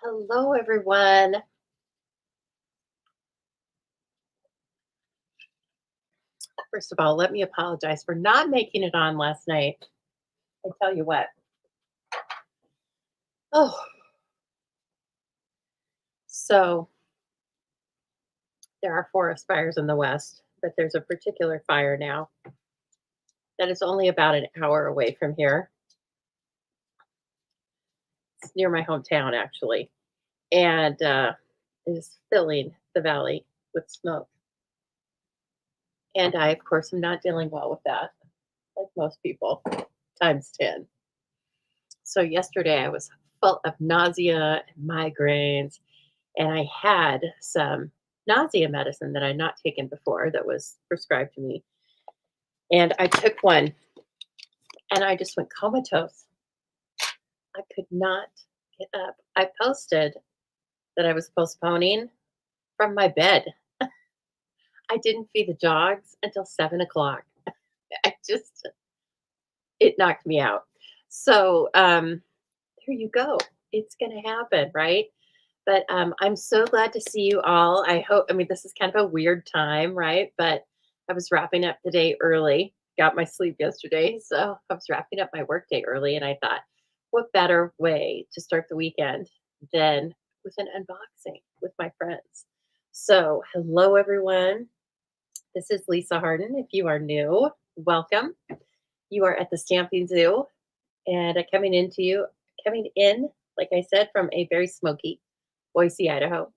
Hello, everyone. First of all, let me apologize for not making it on last night. I tell you what. Oh, so there are forest fires in the West, but there's a particular fire now that is only about an hour away from here. It's near my hometown, actually, and it is filling the valley with smoke. And I, of course, am not dealing well with that, like most people, times 10. So yesterday I was full of nausea and migraines, and I had some nausea medicine that I'd not taken before that was prescribed to me. And I took one and I just went comatose. I could not get up. I posted that I was postponing from my bed. I didn't feed the dogs until 7 o'clock. I just, it knocked me out. So there you go. It's going to happen, right? But I'm so glad to see you all. I mean, this is kind of a weird time, right? But I was wrapping up the day early, got my sleep yesterday. So I was wrapping up my workday early. And I thought, what better way to start the weekend than with an unboxing with my friends? So, hello, everyone. This is Lisa Harden. If you are new, welcome. You are at the Stamping Zoo and coming in, like I said, from a very smoky Boise, Idaho.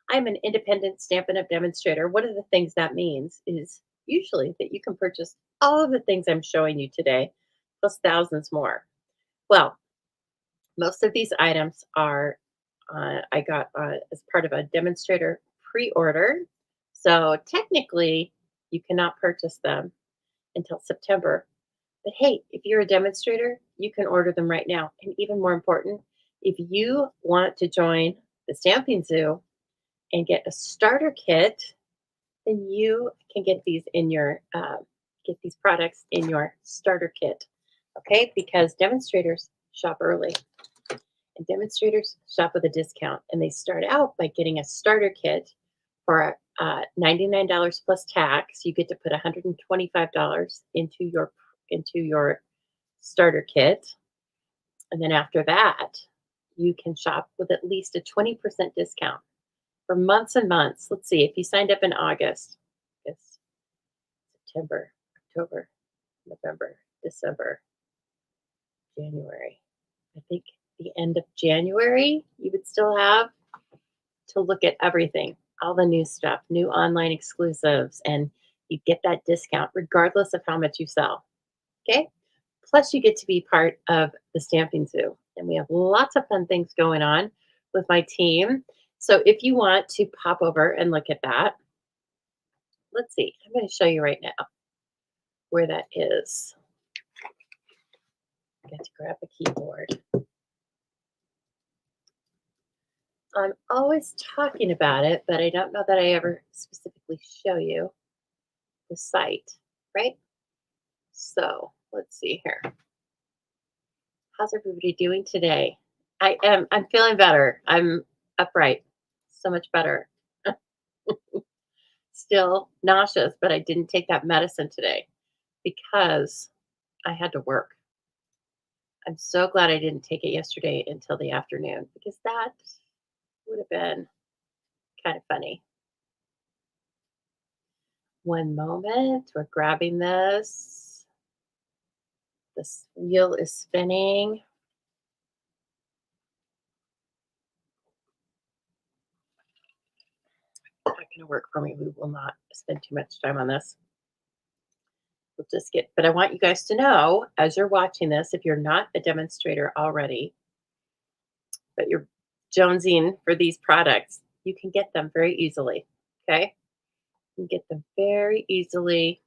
I'm an independent Stampin' Up! Demonstrator. One of the things that means is usually that you can purchase all of the things I'm showing you today, plus thousands more. Well, most of these items are I got as part of a demonstrator pre-order. So technically, you cannot purchase them until September. But hey, if you're a demonstrator, you can order them right now. And even more important, if you want to join the Stamping Zoo, and get a starter kit, then you can get get these products in your starter kit. Okay, because demonstrators shop early and demonstrators shop with a discount, and they start out by getting a starter kit for $99 plus tax. You get to put $125 into your starter kit, and then after that, you can shop with at least a 20% discount for months and months. Let's see, if you signed up in August, it's September, October, November, December, January. I think the end of January, you would still have to look at everything, all the new stuff, new online exclusives, and you get that discount regardless of how much you sell. Okay. Plus, you get to be part of the Stamping Zoo, and we have lots of fun things going on with my team. So, if you want to pop over and look at that, let's see. I'm going to show you right now where that is. I got to grab a keyboard. I'm always talking about it, but I don't know that I ever specifically show you the site, right? So let's see here. How's everybody doing today? I'm feeling better. I'm upright. So much better. Still nauseous, but I didn't take that medicine today because I had to work. I'm so glad I didn't take it yesterday until the afternoon because that would have been kind of funny. One moment, we're grabbing this. This wheel is spinning. Not going to work for me. We will not spend too much time on this. We'll just but I want you guys to know as you're watching this, if you're not a demonstrator already, but you're jonesing for these products, you can get them very easily. Okay. You can get them very easily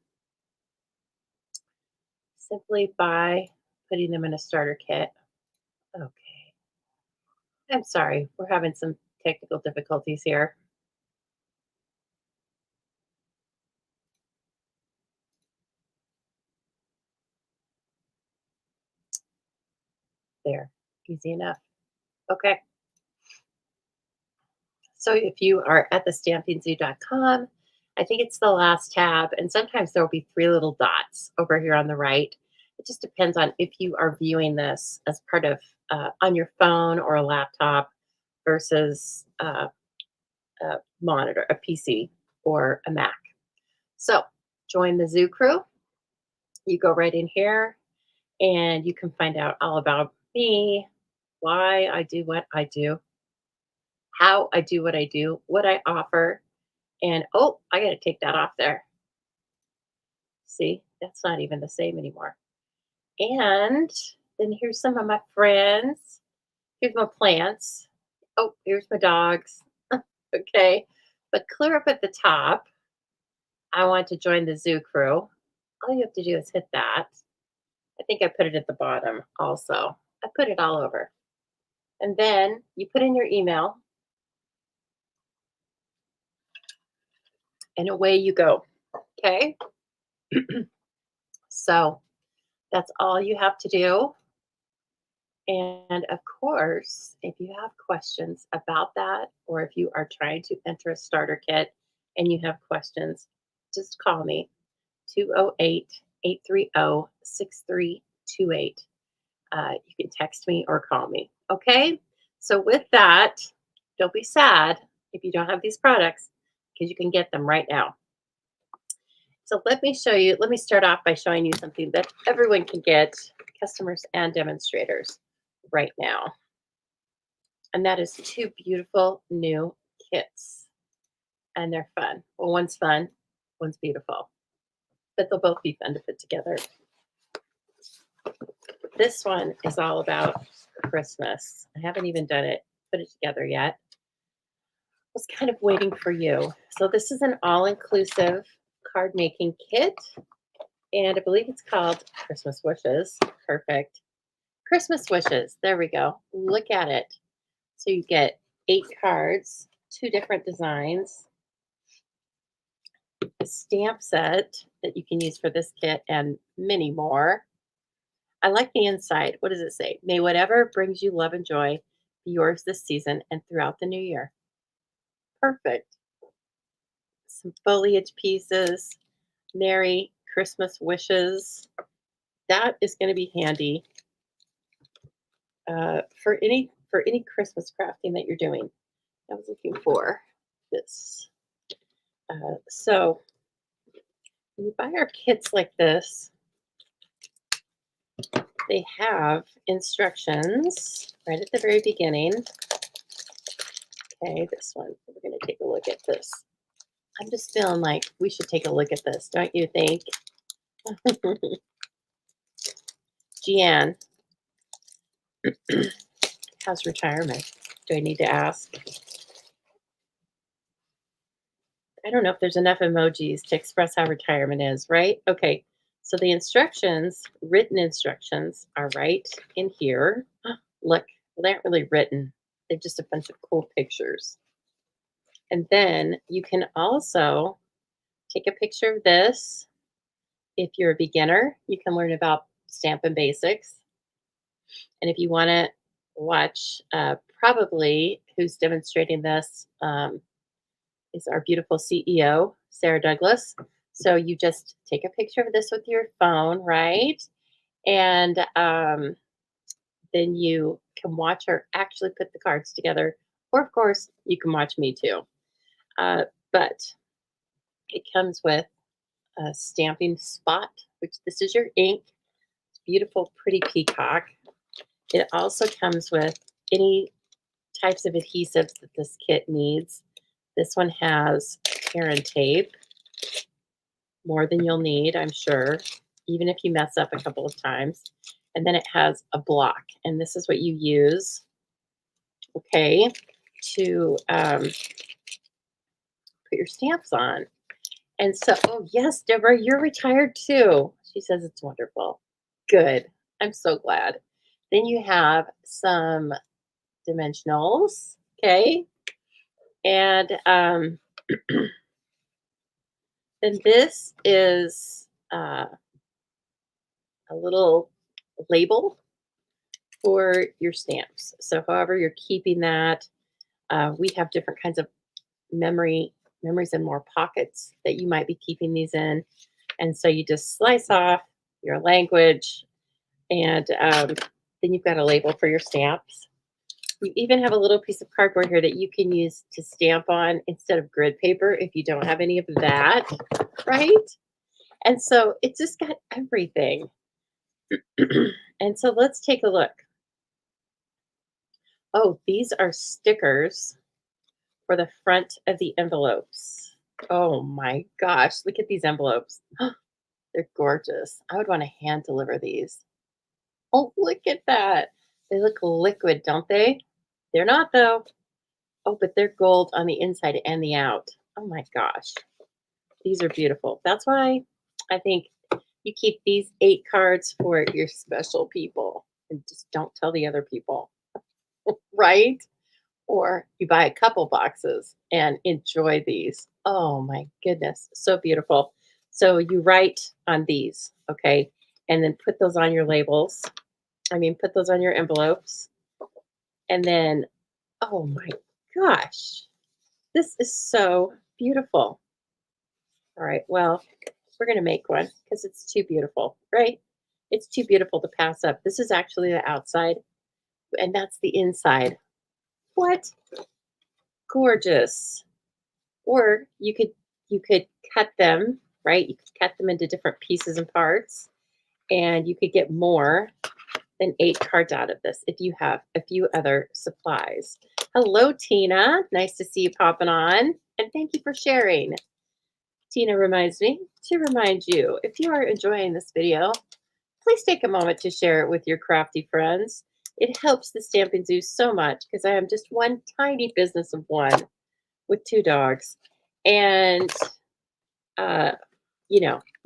simply by putting them in a starter kit. Okay. I'm sorry. We're having some technical difficulties here. There. Easy enough. Okay. So if you are at the stampingzoo.com, I think it's the last tab, and sometimes there will be three little dots over here on the right. It just depends on if you are viewing this as part of on your phone or a laptop versus a monitor, a PC, or a Mac. So join the Zoo Crew. You go right in here and you can find out all about me, why I do what I do, how I do what I do, what I offer. And oh, I got to take that off there. See, that's not even the same anymore. And then here's some of my friends. Here's my plants. Oh, here's my dogs. Okay. But clear up at the top. I want to join the Zoo Crew. All you have to do is hit that. I think I put it at the bottom also. I put it all over. And then you put in your email and away you go. Okay. So that's all you have to do. And of course, if you have questions about that, or if you are trying to enter a starter kit and you have questions, just call me 208 830 6328. You can text me or call me. Okay. So, with that, don't be sad if you don't have these products because you can get them right now. So, let me show you. Let me start off by showing you something that everyone can get, customers and demonstrators, right now. And that is two beautiful new kits. And they're fun. Well, one's fun, one's beautiful, but they'll both be fun to put together. This one is all about Christmas. I haven't even done it, put it together yet. I was kind of waiting for you. So this is an all-inclusive card making kit, and I believe it's called Christmas Wishes. Perfect. Christmas Wishes. There we go. Look at it. So you get 8 cards, 2 different designs, a stamp set that you can use for this kit, and many more. I like the inside. What does it say? May whatever brings you love and joy be yours this season and throughout the new year. Perfect. Some foliage pieces, Merry Christmas wishes. That is going to be handy for any Christmas crafting that you're doing. I was looking for this. So when you buy our kits like this, they have instructions right at the very beginning. Okay, this one. We're going to take a look at this. I'm just feeling like we should take a look at this, don't you think? Jeanne, how's retirement? Do I need to ask? I don't know if there's enough emojis to express how retirement is, right? Okay, so the instructions, written instructions, are right in here. Look, well, they aren't really written. They're just a bunch of cool pictures. And then you can also take a picture of this. If you're a beginner, you can learn about Stampin' Basics. And if you want to watch, probably who's demonstrating this is our beautiful CEO, Sarah Douglas. So you just take a picture of this with your phone, right? And then you can watch her actually put the cards together. Or, of course, you can watch me too. But it comes with a stamping spot, which this is your ink. Beautiful, pretty peacock. It also comes with any types of adhesives that this kit needs. This one has tear and tape, more than you'll need, I'm sure, even if you mess up a couple of times. And then it has a block, and this is what you use, okay, to put your stamps on. And so, oh, yes, Deborah, you're retired too. She says it's wonderful. Good. I'm so glad. Then you have some dimensionals, okay? And then this is a little label for your stamps. So however you're keeping that, We have different kinds of memories and more pockets that you might be keeping these in. And so you just slice off your language, and then you've got a label for your stamps. We even have a little piece of cardboard here that you can use to stamp on instead of grid paper if you don't have any of that, right? And so it's just got everything. And so let's take a look. Oh, these are stickers for the front of the envelopes. Oh my gosh, look at these envelopes. They're gorgeous. I would want to hand deliver these. Oh, look at that. They look liquid, don't they? They're not, though. Oh, but they're gold on the inside and the out. Oh my gosh. These are beautiful. That's why I think you keep these 8 cards for your special people and just don't tell the other people, right? Or you buy a couple boxes and enjoy these. Oh my goodness, so beautiful. So you write on these, okay? And then put those on your labels. Put those on your envelopes. And then, oh my gosh, this is so beautiful. All right, well, we're going to make one because it's too beautiful, right? It's too beautiful to pass up. This is actually the outside, and that's the inside. What? Gorgeous. Or you could cut them, right? You could cut them into different pieces and parts, and you could get more than 8 cards out of this if you have a few other supplies. Hello, Tina. Nice to see you popping on, and thank you for sharing. Tina reminds me to remind you, if you are enjoying this video, please take a moment to share it with your crafty friends. It helps the Stampin' Zoo so much because I am just one tiny business of one with 2 dogs. And, uh,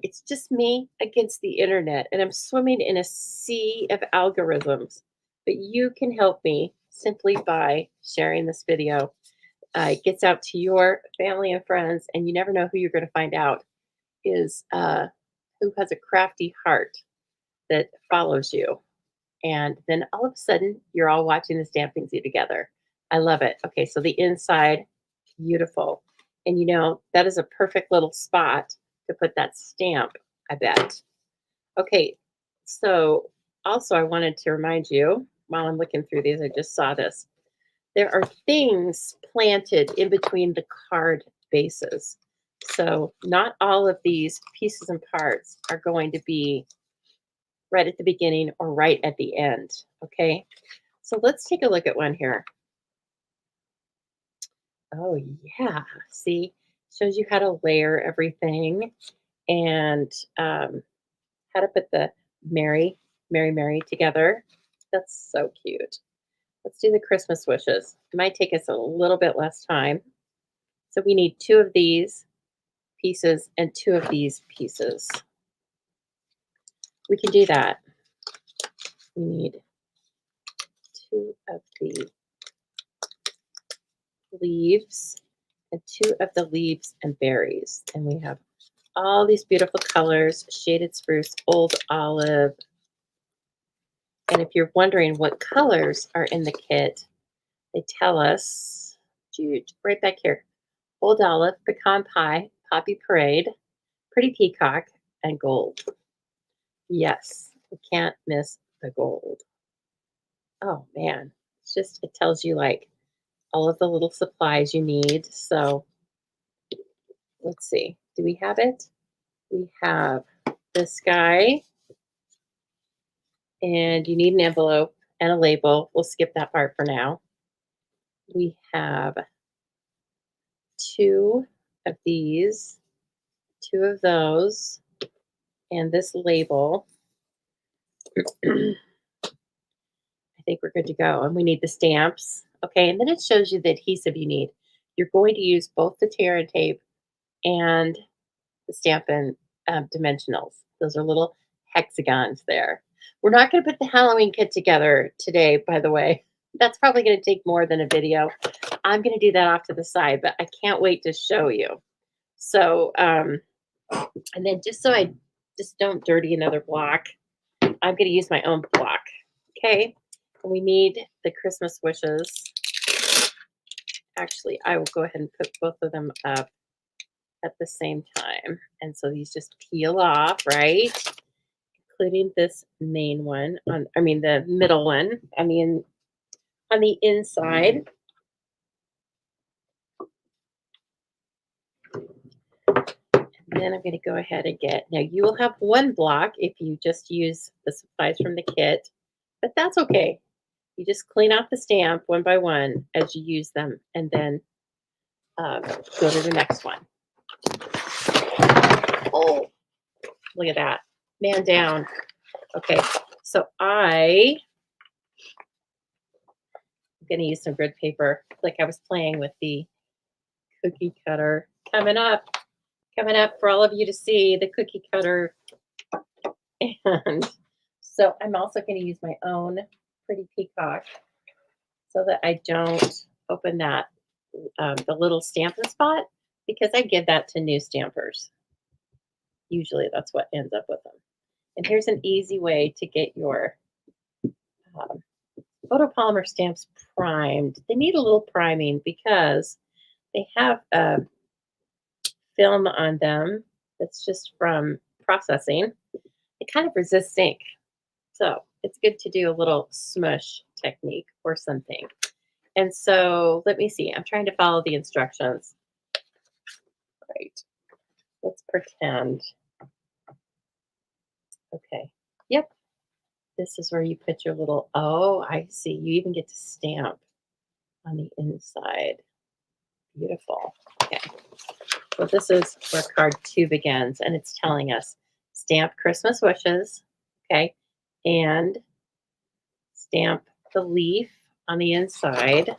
it's just me against the internet, and I'm swimming in a sea of algorithms. But you can help me simply by sharing this video. It gets out to your family and friends, and you never know who you're going to find out is who has a crafty heart that follows you. And then all of a sudden, you're all watching the Stamping Zoo together. I love it. Okay, so the inside, beautiful. And that is a perfect little spot to put that stamp, I bet. Okay, so also I wanted to remind you, while I'm looking through these, I just saw this. There are things planted in between the card bases. So not all of these pieces and parts are going to be right at the beginning or right at the end, okay? So let's take a look at one here. Oh, yeah. See, shows you how to layer everything and how to put the Mary, Mary, Mary together. That's so cute. Let's do the Christmas wishes. It might take us a little bit less time. So we need 2 of these pieces and 2 of these pieces. We can do that. We need 2 of the leaves and 2 of the leaves and berries. And we have all these beautiful colors: shaded spruce, old olive. And if you're wondering what colors are in the kit, they tell us right back here: old olive, pecan pie, poppy parade, pretty peacock, and gold. Yes, we can't miss the gold. Oh man, it tells you like all of the little supplies you need. So let's see, do we have it? We have this guy, and you need an envelope and a label. We'll skip that part for now. We have 2 of these, 2 of those, and this label. I think we're good to go. And we need the stamps. Okay, and then it shows you the adhesive you need. You're going to use both the tear and tape and the Stampin' Dimensionals. Those are little hexagons there. We're not going to put the Halloween kit together today, by the way. That's probably going to take more than a video. I'm going to do that off to the side, but I can't wait to show you. So, and then just so I just don't dirty another block, I'm going to use my own block. Okay, and we need the Christmas wishes. Actually, I will go ahead and put both of them up at the same time. And so these just peel off, right? Including this main one the middle one. On the inside. And then I'm going to go ahead and now you will have one block if you just use the supplies from the kit, but that's okay. You just clean off the stamp one by one as you use them, and then go to the next one. Oh, look at that. Man down. Okay, so I'm going to use some grid paper like I was playing with the cookie cutter. Coming up for all of you to see the cookie cutter. And so I'm also going to use my own pretty peacock so that I don't open that, the little stamping spot, because I give that to new stampers. Usually that's what ends up with them. And here's an easy way to get your photopolymer stamps primed. They need a little priming because they have a film on them that's just from processing. It kind of resists ink. So it's good to do a little smush technique or something. And so let me see. I'm trying to follow the instructions. Right. Let's pretend. Okay. Yep. This is where you put your little, oh, I see. You even get to stamp on the inside. Beautiful. Okay. So this is where card 2 begins, and it's telling us stamp Christmas wishes. Okay. And stamp the leaf on the inside.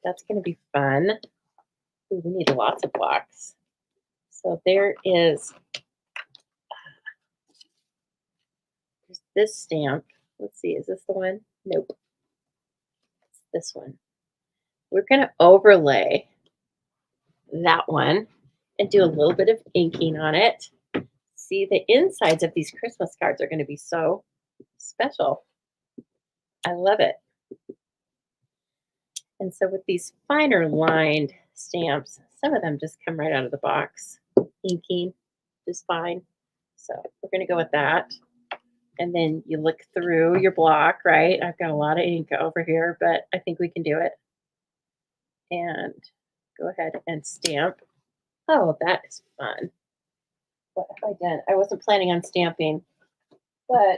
That's going to be fun. Ooh, we need lots of blocks. So there's this stamp. Let's see, is this the one? Nope. It's this one. We're going to overlay that one and do a little bit of inking on it. See, the insides of these Christmas cards are going to be so special. I love it. And so with these finer lined stamps, some of them just come right out of the box. Inking is fine. So we're going to go with that. And then you look through your block, right? I've got a lot of ink over here, but I think we can do it. And go ahead and stamp. Oh, that is fun. What have I done? I wasn't planning on stamping, but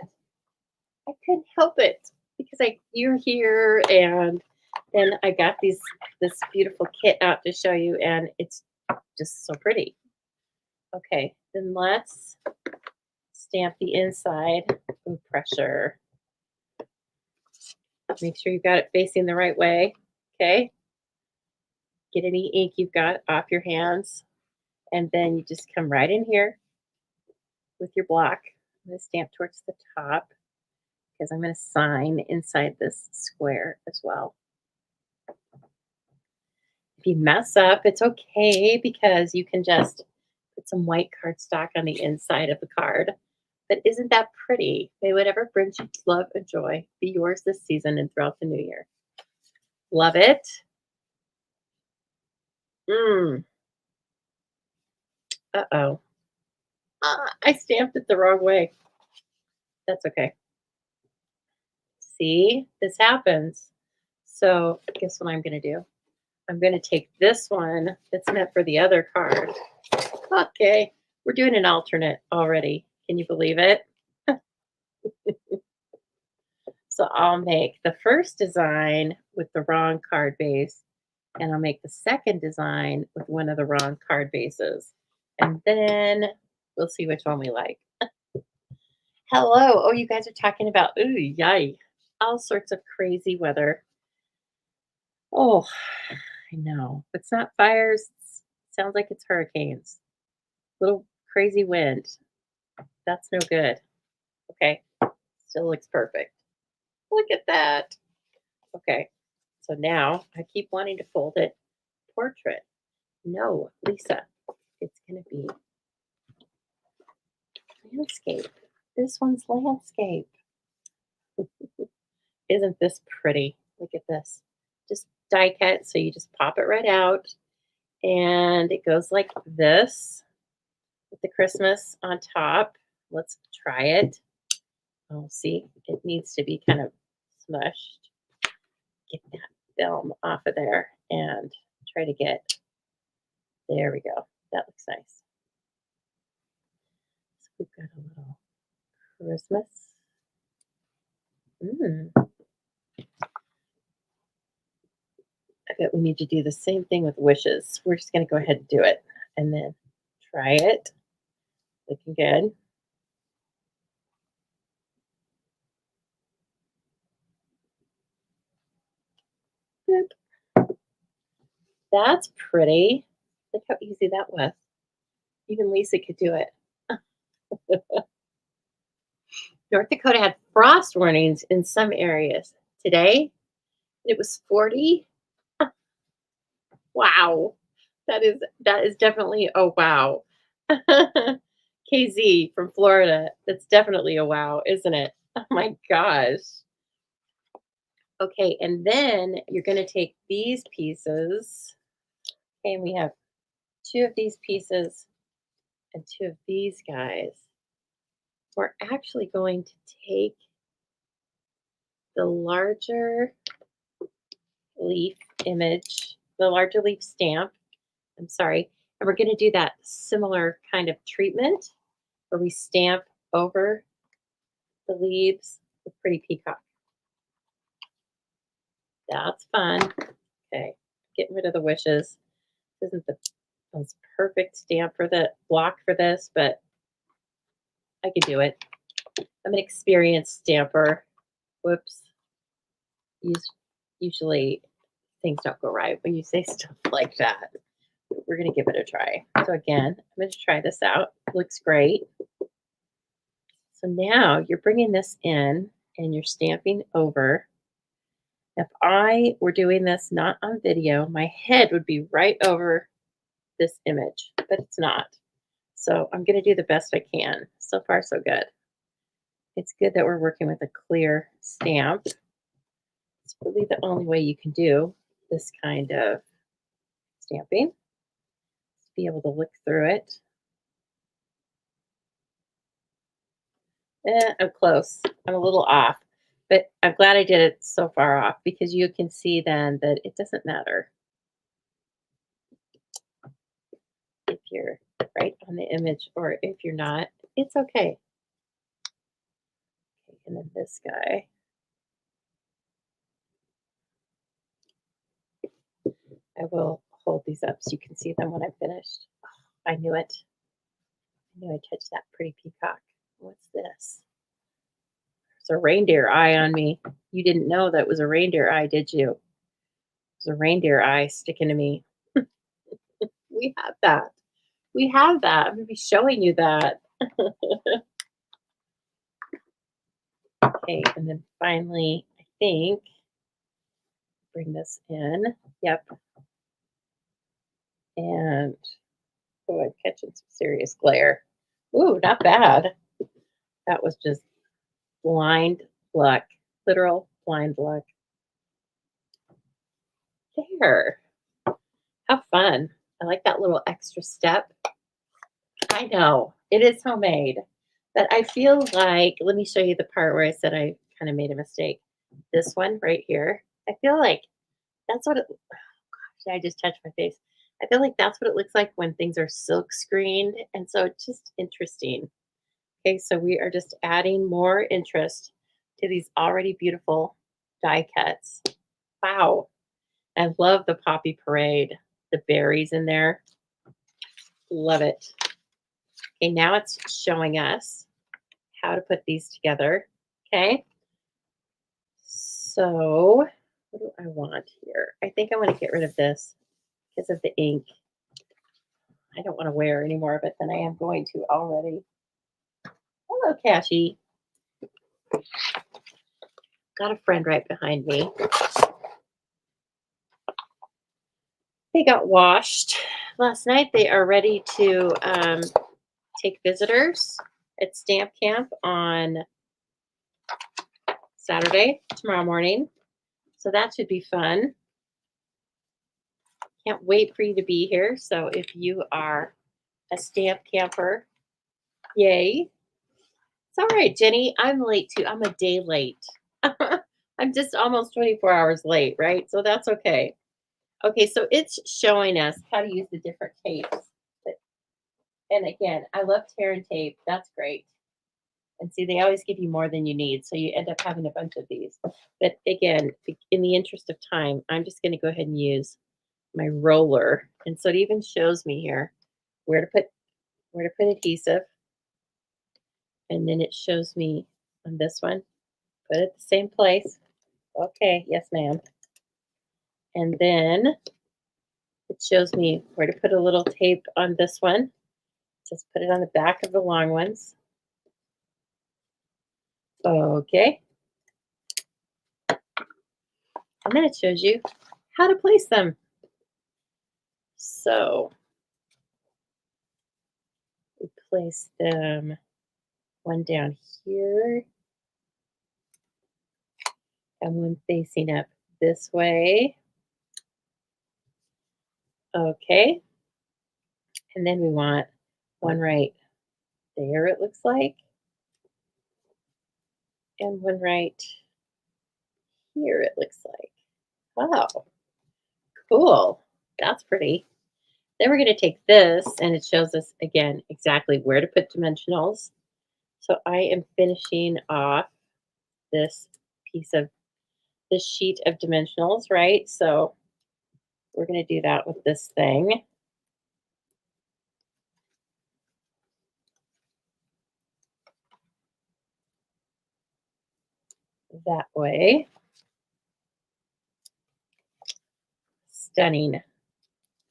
I couldn't help it because you're here, and then I got this beautiful kit out to show you, and it's just so pretty. Okay, then let's stamp the inside. Ooh, pressure. Make sure you've got it facing the right way. Okay. Get any ink you've got off your hands. And then you just come right in here with your block. I'm going to stamp towards the top because I'm going to sign inside this square as well. If you mess up, it's okay because you can just put some white cardstock on the inside of the card. But isn't that pretty? May whatever brings you love and joy be yours this season and throughout the new year. Love it. Uh-oh. I stamped it the wrong way. That's okay. See, this happens. So guess what I'm going to do? I'm going to take this one that's meant for the other card. Okay, we're doing an alternate already. Can you believe it? So I'll make the first design with the wrong card base, and I'll make the second design with one of the wrong card bases. And then we'll see which one we like. Hello. Oh, you guys are talking about, ooh, yay, all sorts of crazy weather. Oh, I know. It's not fires. It sounds like it's hurricanes. Little crazy wind. That's no good. Okay. Still looks perfect. Look at that. Okay. So now I keep wanting to fold it portrait. No, Lisa, it's going to be landscape. This one's landscape. Isn't this pretty? Look at this. Just die cut, so you just pop it right out, and it goes like this with the Christmas on top. Let's try it. Oh, see, it needs to be kind of smushed. Get that film off of there and try to get, there we go. That looks nice. So we've got a little Christmas. I bet we need to do the same thing with wishes. We're just going to go ahead and do it and then try it. Looking good. Boop. That's pretty. Look how easy that was. Even Lisa could do it. North Dakota had frost warnings in some areas. Today, it was 40. Wow. That is definitely a wow. KZ from Florida. That's definitely a wow, isn't it? Oh my gosh. Okay, and then you're going to take these pieces. Okay, and we have 2 of these pieces and 2 of these guys. We're actually going to take the larger leaf image, the larger leaf stamp, I'm sorry, and we're going to do that similar kind of treatment where we stamp over the leaves with pretty peacock. That's fun. Okay, getting rid of the wishes. This isn't the most perfect stamp for the block for this, but I could do it. I'm an experienced stamper. Whoops. Usually things don't go right when you say stuff like that. We're going to give it a try. So again, I'm going to try this out. Looks great. So now you're bringing this in and you're stamping over. If I were doing this not on video, my head would be right over this image, but it's not. So I'm going to do the best I can. So far, so good. It's good that we're working with a clear stamp. It's really the only way you can do this kind of stamping. Be able to look through it. I'm close. I'm a little off, but I'm glad I did it so far off because you can see then that it doesn't matter if you're right on the image or if you're not. It's okay. Okay, and then this guy. I will hold these up so you can see them when I'm finished. Oh, I knew it. I knew I touched that pretty peacock. What's this? There's a reindeer eye on me. You didn't know that was a reindeer eye, did you? There's a reindeer eye sticking to me. We have that. We have that. I'm going to be showing you that. Okay, and then finally, I think, bring this in. Yep. And, oh, I'm catching some serious glare. Ooh, not bad. That was just blind luck. Literal blind luck. There. How fun. I like that little extra step. I know. It is homemade. But I feel like, let me show you the part where I said I kind of made a mistake. This one right here. I feel like that's what it, oh gosh, I just touched my face. I feel like that's what it looks like when things are silk screened. And so it's just interesting. Okay, so we are just adding more interest to these already beautiful die cuts. Wow. I love the poppy parade, the berries in there. Love it. Okay, now it's showing us how to put these together. Okay. So what do I want here? I think I want to get rid of this because of the ink. I don't want to wear anymore, but then I am going to already. Hello, Cassie. Got a friend right behind me. They got washed last night. They are ready to take visitors at Stamp Camp on Saturday, tomorrow morning. So that should be fun. Can't wait for you to be here. So if you are a stamp camper, yay. It's all right, Jenny. I'm late too. I'm a day late. I'm just almost 24 hours late, right? So that's okay. Okay, so it's showing us how to use the different tapes. And again, I love tear and tape. That's great. And see, they always give you more than you need. So you end up having a bunch of these. But again, in the interest of time, I'm just going to go ahead and use my roller. And so it even shows me here where to put adhesive. And then it shows me on this one, put it the same place. Okay, yes, ma'am. And then it shows me where to put a little tape on this one. Just put it on the back of the long ones. Okay. And then it shows you how to place them. So we place them one down here and one facing up this way. Okay. And then we want one right there, it looks like. And one right here, it looks like. Wow, cool. That's pretty. Then we're going to take this, and it shows us, again, exactly where to put dimensionals. So I am finishing off this this sheet of dimensionals, right? So we're going to do that with this thing. That way. Stunning.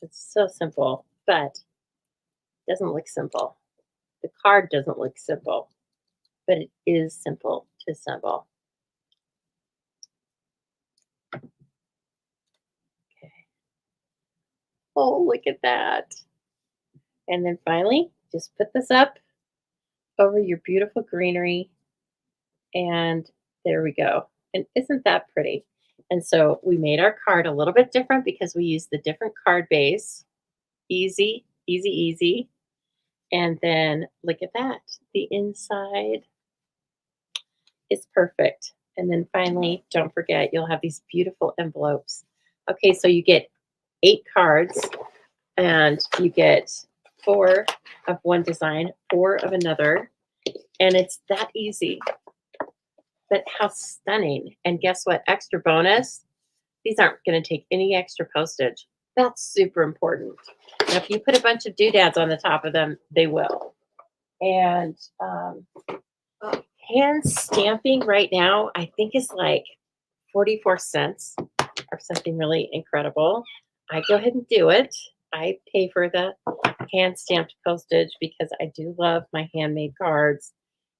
It's so simple, but it doesn't look simple. The card doesn't look simple, but it is simple to assemble. Okay. Oh, look at that. And then finally, just put this up over your beautiful greenery. And there we go. And isn't that pretty? And so we made our card a little bit different because we used the different card base. Easy, easy, easy. And then look at that. The inside is perfect. And then finally, don't forget, you'll have these beautiful envelopes. Okay, so you get 8 cards and you get 4 of one design, 4 of another. And it's that easy. But how stunning. And guess what? Extra bonus, these aren't going to take any extra postage. That's super important. Now, if you put a bunch of doodads on the top of them, they will. And hand stamping right now, I think is like 44 cents or something really incredible. I go ahead and do it. I pay for the hand stamped postage because I do love my handmade cards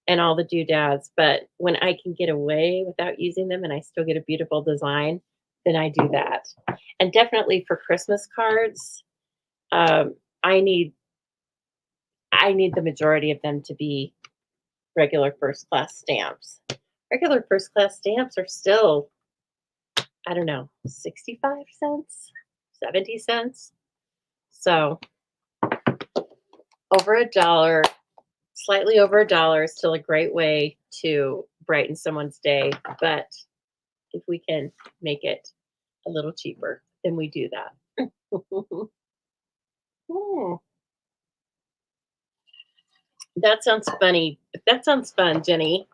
and all the doodads. But when I can get away without using them and I still get a beautiful design, then I do that. And definitely for Christmas cards, I need the majority of them to be regular first class stamps. Regular first class stamps are still, I don't know, 65 cents, 70 cents. So over $1, slightly over $1 is still a great way to brighten someone's day. But if we can make it a little cheaper, then we do that. That sounds funny. That sounds fun, Jenny.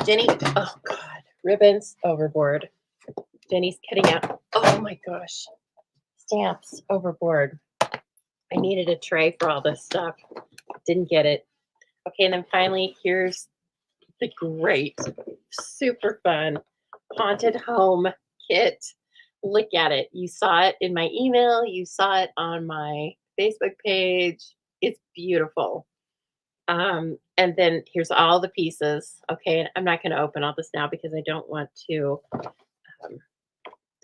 Jenny, oh God, ribbons overboard. Jenny's cutting out. Oh my gosh, stamps overboard. I needed a tray for all this stuff. Didn't get it. Okay, and then finally, here's the great, super fun haunted home kit. Look at it. You saw it in my email. You saw it on my Facebook page. It's beautiful. And then here's all the pieces. Okay, and I'm not going to open all this now because I don't want to.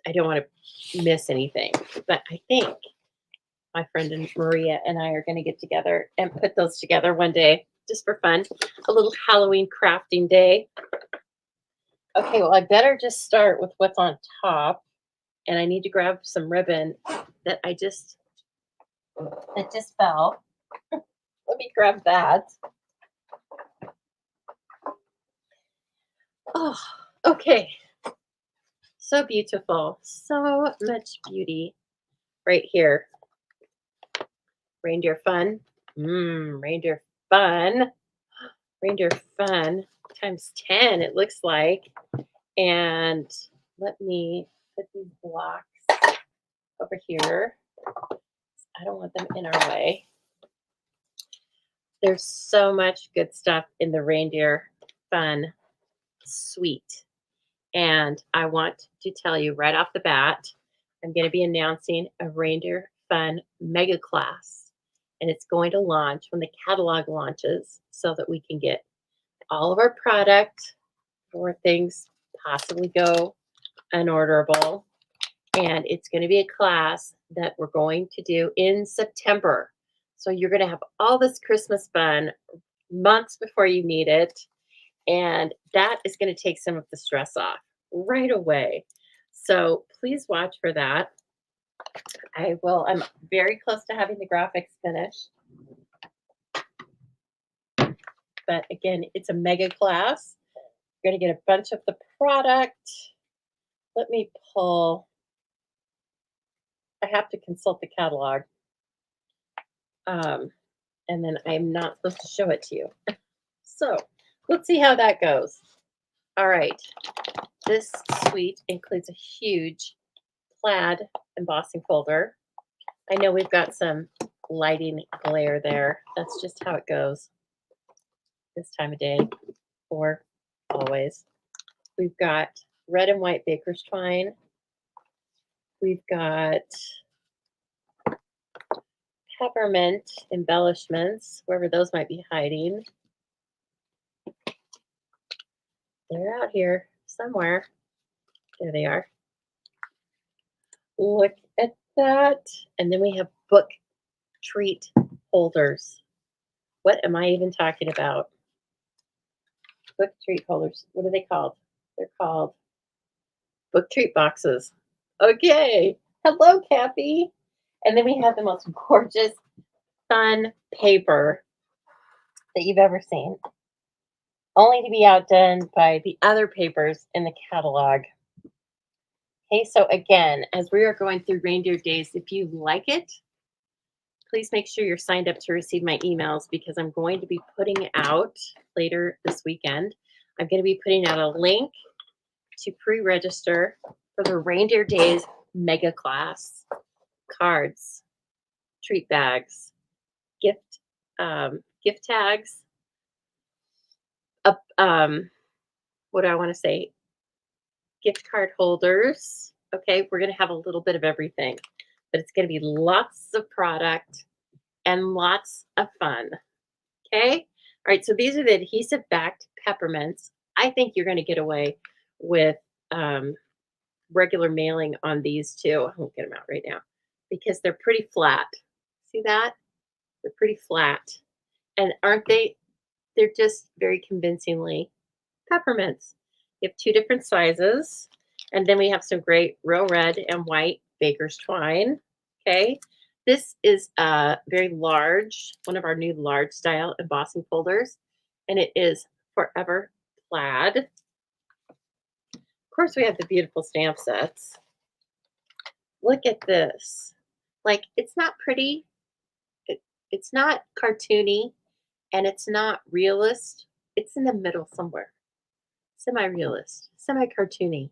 I don't want to miss anything. But I think my friend Maria and I are going to get together and put those together one day just for fun. A little Halloween crafting day. Okay, well, I better just start with what's on top. and I need to grab some ribbon that just fell. Let me grab that. Oh, okay. So beautiful. So much beauty right here. Reindeer fun. Reindeer fun. Reindeer fun times 10, it looks like. And let me put these blocks over here. I don't want them in our way. There's so much good stuff in the reindeer fun suite. And I want to tell you right off the bat, I'm going to be announcing a reindeer fun mega class. And it's going to launch when the catalog launches so that we can get all of our product before things possibly go unorderable. And it's going to be a class that we're going to do in September. So you're going to have all this Christmas fun months before you need it. And that is going to take some of the stress off right away. So please watch for that. I'm very close to having the graphics finished. But again, it's a mega class. You're going to get a bunch of the product. Let me pull. I have to consult the catalog. And then I'm not supposed to show it to you. So let's see how that goes. All right. This suite includes a huge plaid embossing folder. I know we've got some lighting glare there. That's just how it goes this time of day or always. We've got red and white baker's twine. We've got peppermint embellishments, wherever those might be hiding. They're out here somewhere. There they are. Look at that. And then we have book treat holders. What am I even talking about? Book treat holders. What are they called? They're called book treat boxes. Okay. Hello, Kathy. And then we have the most gorgeous, fun paper that you've ever seen, only to be outdone by the other papers in the catalog. Okay, so again, as we are going through Reindeer Days, if you like it, please make sure you're signed up to receive my emails because I'm going to be putting out later this weekend. I'm going to be putting out a link to pre-register for the Reindeer Days mega class. Cards, treat bags, gift tags, what do I want to say? Gift card holders. Okay, we're going to have a little bit of everything, but it's going to be lots of product and lots of fun. Okay, all right, so these are the adhesive backed peppermints. I think you're going to get away with regular mailing on these too. I won't get them out right now because they're pretty flat. See that? They're pretty flat. And aren't they? They're just very convincingly peppermints. We have two different sizes. And then we have some great real red and white baker's twine. Okay. This is a very large, one of our new large style embossing folders. And it is forever plaid. Of course, we have the beautiful stamp sets. Look at this. Like, it's not pretty. It's not cartoony. And it's not realist. It's in the middle somewhere. Semi-realist, semi-cartoony.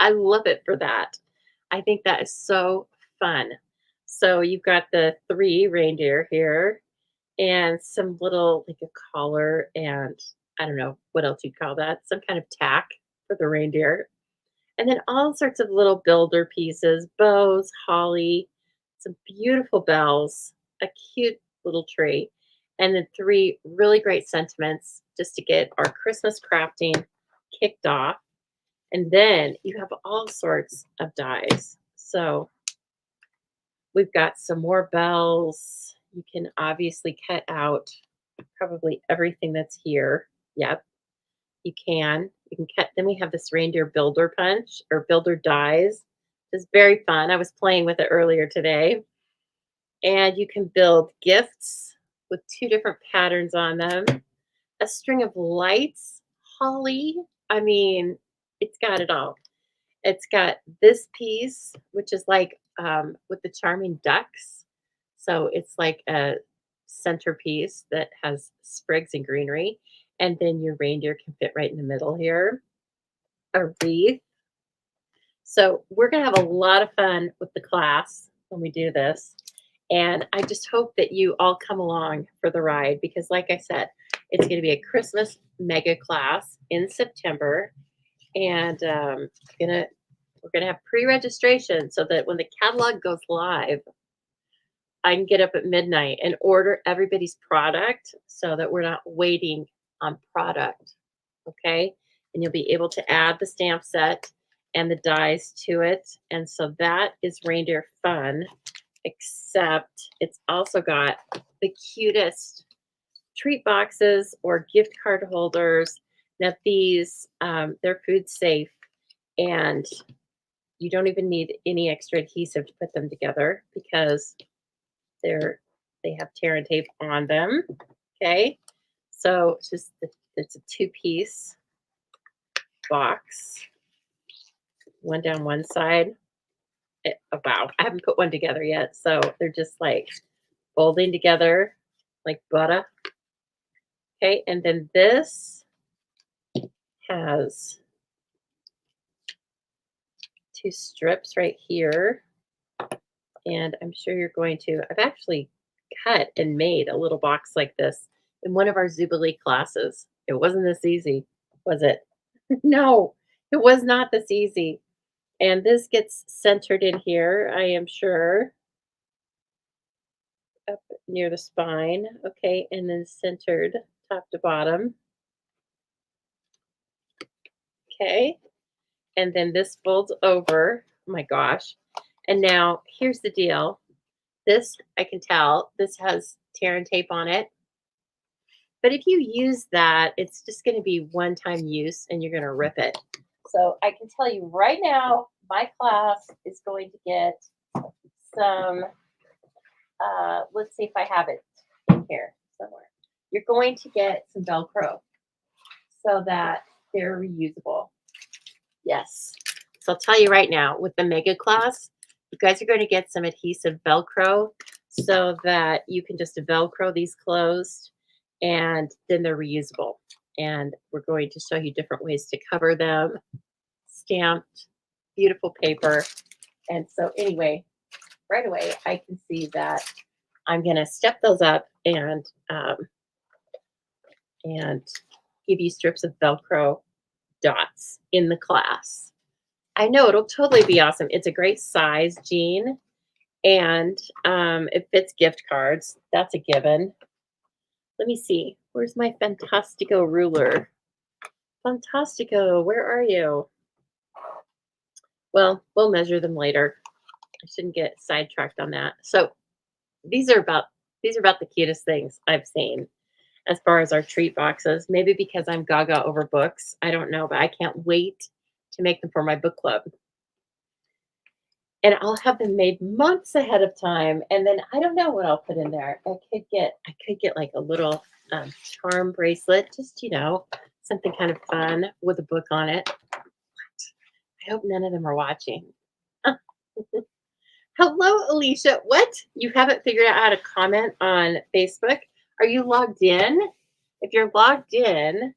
I love it for that. I think that is so fun. So you've got the 3 reindeer here and some little, like a collar and I don't know what else you'd call that, some kind of tack for the reindeer. And then all sorts of little builder pieces, bows, holly, some beautiful bells, a cute little tree, and then 3 really great sentiments just to get our Christmas crafting kicked off. And then you have all sorts of dies. So we've got some more bells. You can obviously cut out probably everything that's here. Yep, you can. You can cut. Then we have this reindeer builder punch or builder dies. It's very fun. I was playing with it earlier today. And you can build gifts with two different patterns on them, a string of lights, holly. I mean, it's got it all. It's got this piece, which is like with the charming ducks. So it's like a centerpiece that has sprigs and greenery. And then your reindeer can fit right in the middle here. A wreath. So we're going to have a lot of fun with the class when we do this. And I just hope that you all come along for the ride because, like I said, it's going to be a Christmas mega class in September. And gonna we're gonna have pre-registration so that when the catalog goes live, I can get up at midnight and order everybody's product so that we're not waiting on product. Okay. And you'll be able to add the stamp set and the dies to it. And so that is reindeer fun, except it's also got the cutest treat boxes or gift card holders. Now these, they're food safe and you don't even need any extra adhesive to put them together because they have tear and tape on them. Okay, so it's a two-piece box, one down one side. Oh, wow, I haven't put one together yet, so they're just like folding together like butter. Okay, and then this has two strips right here. And I'm sure you're going to, I've actually cut and made a little box like this in one of our Zubilee classes. It wasn't this easy, was it? No, it was not this easy. And this gets centered in here, I am sure, up near the spine. Okay, and then centered top to bottom. Okay, and then this folds over. Oh my gosh. And now here's the deal. This, I can tell, this has tear and tape on it. But if you use that, it's just going to be one-time use and you're going to rip it. So I can tell you right now, my class is going to get some, let's see if I have it in here somewhere. You're going to get some Velcro so that they're reusable. Yes. So I'll tell you right now, with the mega class, you guys are going to get some adhesive Velcro so that you can just Velcro these closed and then they're reusable. And we're going to show you different ways to cover them, stamped, beautiful paper. And so anyway, right away, I can see that I'm going to step those up and give you strips of Velcro dots in the class. I know it'll totally be awesome. It's a great size, Jean, and it fits gift cards. That's a given. Let me see. Where's my Fantastico ruler? Fantastico, where are you? Well, we'll measure them later. I shouldn't get sidetracked on that. So these are about the cutest things I've seen as far as our treat boxes. Maybe because I'm gaga over books. I don't know, but I can't wait to make them for my book club. And I'll have them made months ahead of time. And then I don't know what I'll put in there. I could get like a little charm bracelet, just something kind of fun with a book on it. I hope none of them are watching. Hello, Alicia. What? You haven't figured out how to comment on Facebook? Are you logged in? If you're logged in,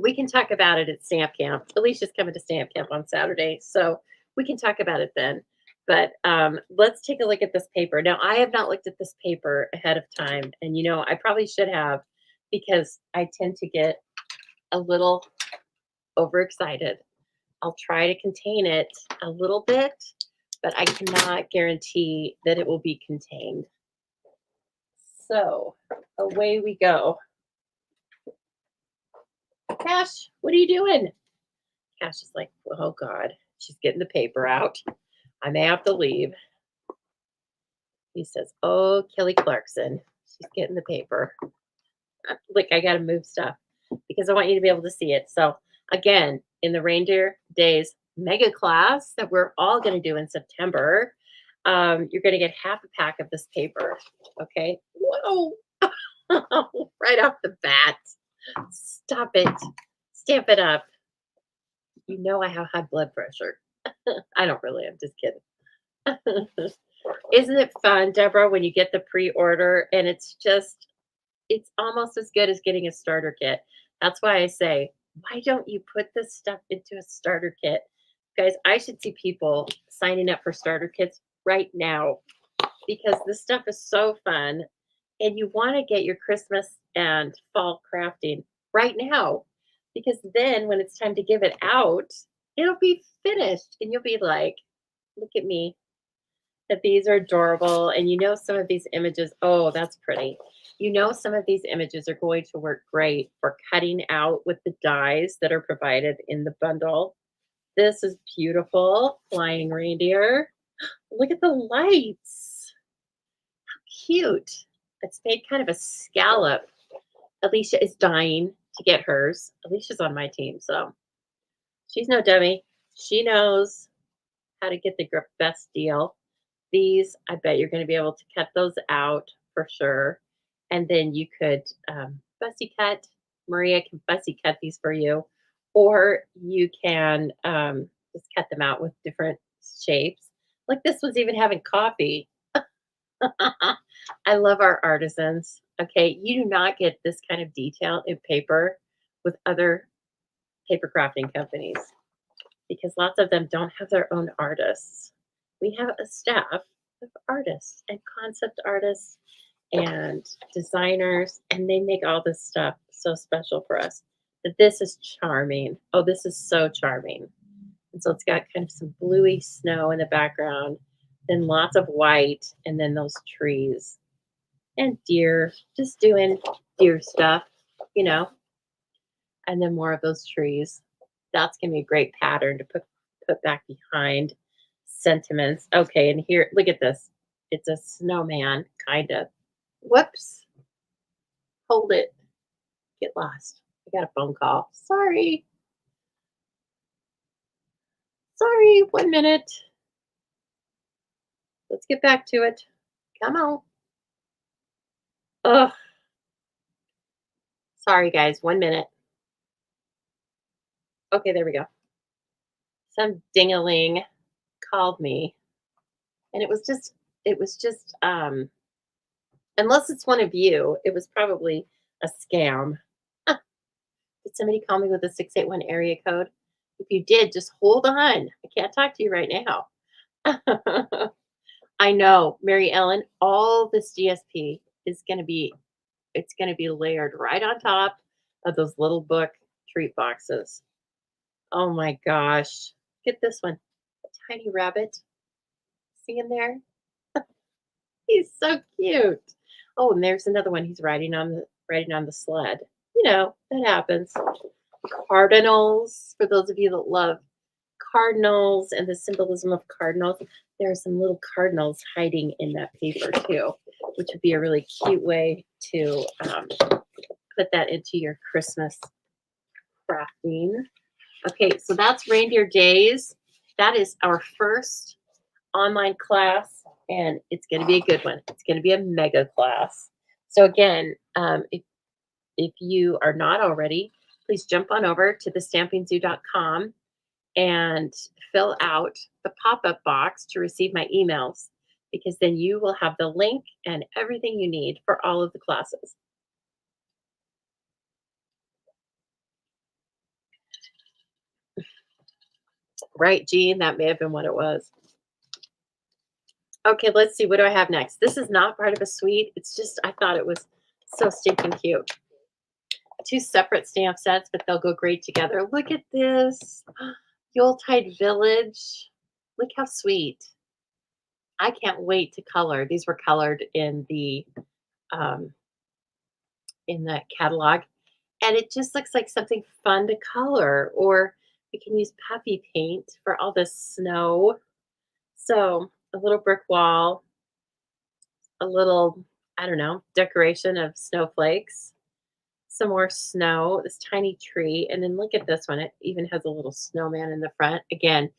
we can talk about it at Stamp Camp. Alicia's coming to Stamp Camp on Saturday, so we can talk about it then. But let's take a look at this paper. Now, I have not looked at this paper ahead of time, and I probably should have because I tend to get a little overexcited. I'll try to contain it a little bit, but I cannot guarantee that it will be contained. So away we go. Cash, what are you doing? Cash is like, oh God, she's getting the paper out. I may have to leave. He says, oh, Kelly Clarkson, she's getting the paper. Like, I got to move stuff because I want you to be able to see it. So again, in the Reindeer Days mega class that we're all going to do in September. You're going to get half a pack of this paper. Okay. Whoa. Right off the bat. Stop it. Stamp it up. You know I have high blood pressure. I don't really. I'm just kidding. Isn't it fun, Deborah, when you get the pre-order and it's almost as good as getting a starter kit. That's why I say, why don't you put this stuff into a starter kit? Guys, I should see people signing up for starter kits right now because this stuff is so fun and you want to get your Christmas and fall crafting right now because then when it's time to give it out, it'll be finished and you'll be like, look at me, that these are adorable. And you know, some of these images, oh, that's pretty. You know, some of these images are going to work great for cutting out with the dies that are provided in the bundle. This is beautiful. Flying reindeer. Look at the lights. Cute. It's made kind of a scallop. Alicia is dying to get hers. Alicia's on my team, so she's no dummy. She knows how to get the best deal. These, I bet you're going to be able to cut those out for sure. And then you could fussy cut. Maria can fussy cut these for you. Or you can just cut them out with different shapes. Like this was even having coffee. I love our artisans. Okay, you do not get this kind of detail in paper with other paper crafting companies because lots of them don't have their own artists. We have a staff of artists and concept artists and designers, and they make all this stuff so special for us. But this is charming. Oh, this is so charming. And so it's got kind of some bluey snow in the background, then lots of white, and then those trees and deer, just doing deer stuff, you know, and then more of those trees. That's gonna be a great pattern to put back behind sentiments. Okay, and here, look at this. It's a snowman, kind of. Whoops. Hold it. Get lost. I got a phone call. Sorry. Sorry. 1 minute. Let's get back to it. Come on. Ugh. Sorry, guys. 1 minute. Okay, there we go. Some dingaling called me, and it was just unless it's one of you, it was probably a scam. Did somebody call me with a 681 area code? If you did, just hold on. I can't talk to you right now. I know, Mary Ellen, all this GSP is going to be it's going to be layered right on top of those little book treat boxes. Oh my gosh. Get this one. A tiny rabbit. See him there? He's so cute. Oh, and there's another one. He's riding on the sled. You know, that happens. Cardinals, for those of you that love cardinals and the symbolism of cardinals, there are some little cardinals hiding in that paper too, which would be a really cute way to put that into your Christmas crafting. Okay, so that's Reindeer Days. That is our first online class, and it's going to be a good one. It's going to be a mega class. So again, if you are not already, please jump on over to thestampingzoo.com and fill out the pop-up box to receive my emails, because then you will have the link and everything you need for all of the classes. Right, Jean? That may have been what it was. Okay, let's see. What do I have next? This is not part of a suite. It's just, I thought it was so stinking cute. Two separate stamp sets, but they'll go great together. Look at this. Yuletide Village. Look how sweet. I can't wait to color. These were colored um, in the catalog, and it just looks like something fun to color. Or we can use puppy paint for all the snow. So a little brick wall, a little, I don't know, decoration of snowflakes. some more snow, this tiny tree, and then look at this one. It even has a little snowman in the front. Again,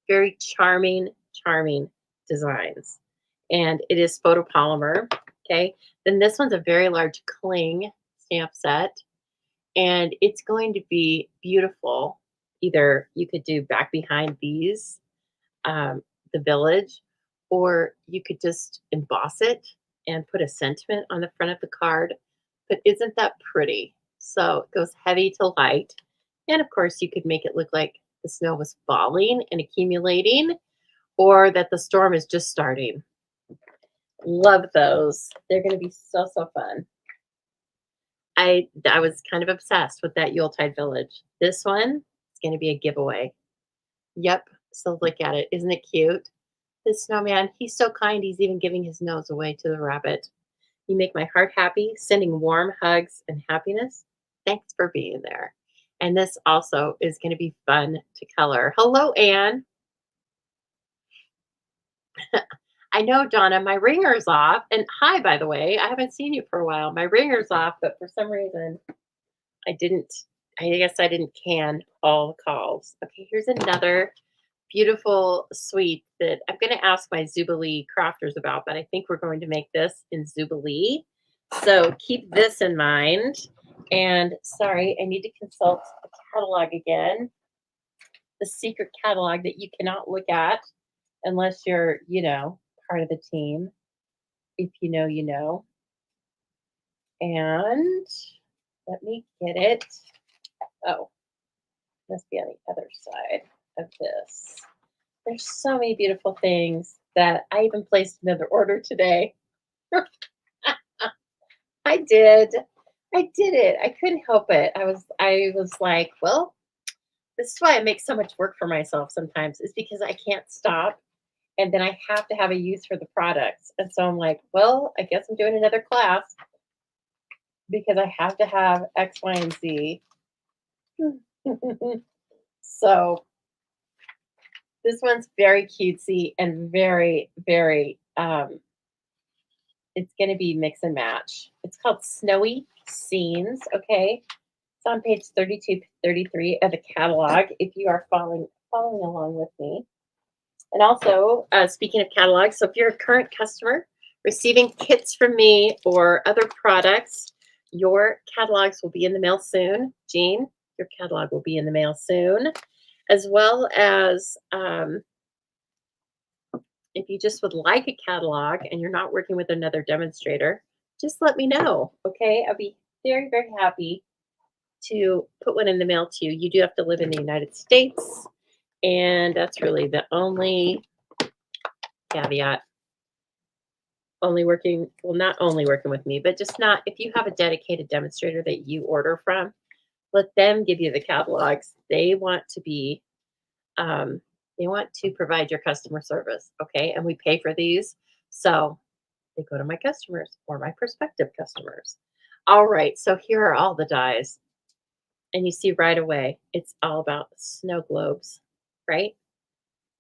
very charming, charming designs. And it is photopolymer. Okay. Then this one's a very large cling stamp set, and it's going to be beautiful. Either you could do back behind these, the village, or you could just emboss it and put a sentiment on the front of the card. But isn't that pretty? So it goes heavy to light. And of course, you could make it look like the snow was falling and accumulating, or that the storm is just starting. Love those. They're going to be so, so fun. I was kind of obsessed with that Yuletide Village. This one is going to be a giveaway. Yep. So look at it. Isn't it cute? This snowman, he's so kind. He's even giving his nose away to the rabbit. You make my heart happy, sending warm hugs and happiness. Thanks for being there. And this also is going to be fun to color. Hello, Anne. I know, Donna, my ringer's off. And hi, by the way, I haven't seen you for a while. My ringer's off, but for some reason, I didn't, I guess I didn't can all the calls. Okay, here's another beautiful suite that I'm going to ask my Zubilee crafters about, but I think we're going to make this in Zubilee. So keep this in mind. And sorry, I need to consult the catalog again. The secret catalog that you cannot look at unless you're, part of the team. If you know, you know. And let me get it. Oh, must be on the other side of this. There's so many beautiful things that I even placed another order today. I did. I did it. I couldn't help it. I was like, well, this is why I make so much work for myself sometimes, is because I can't stop, and then I have to have a use for the products. And so I'm like, well, I guess I'm doing another class because I have to have X, Y, and Z. So this one's very cutesy and very, very, it's going to be mix and match. It's called Snowy Scenes. Okay. It's on page 32, 33 of the catalog if you are following along with me. And also, speaking of catalogs, so if you're a current customer receiving kits from me or other products, your catalogs will be in the mail soon. Jean, your catalog will be in the mail soon, as well as if you just would like a catalog and you're not working with another demonstrator, just let me know. Okay, I'll be very, very happy to put one in the mail to you. You do have to live in the United States, and that's really the only caveat. Only working, well, not only working with me, but just not, if you have a dedicated demonstrator that you order from, let them give you the catalogs. They want to be, they want to provide your customer service. Okay. And we pay for these. So they go to my customers or my prospective customers. All right. So here are all the dies. And you see right away, it's all about snow globes, right?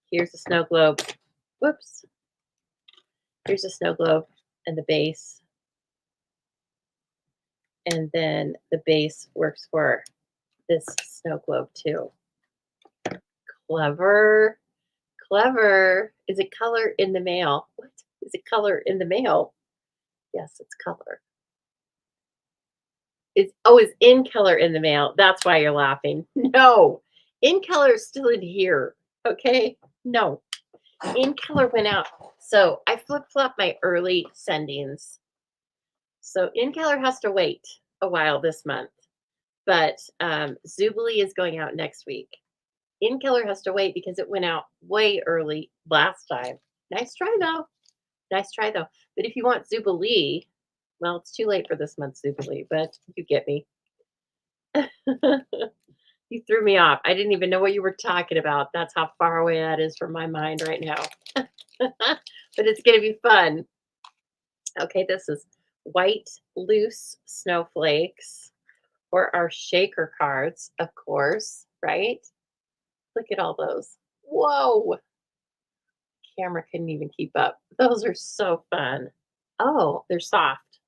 Here's a snow globe. Whoops. Here's a snow globe and the base. And then the base works for this snow globe too. Clever. Clever. Is it color in the mail? What? Is it color in the mail? Yes, it's color. It's in color in the mail. That's why you're laughing. No. In color is still in here. Okay? No. In color went out. So I flip-flop my early sendings. So in color has to wait a while this month. But Zubilee is going out next week. In color has to wait because it went out way early last time. Nice try though. Nice try though. But if you want Zubilee, well, it's too late for this month's Zubilee, but you get me. You threw me off. I didn't even know what you were talking about. That's how far away that is from my mind right now. But it's going to be fun. Okay, this is white loose snowflakes for our shaker cards, of course, right? Look at all those. Whoa. Camera couldn't even keep up. Those are so fun. Oh, they're soft.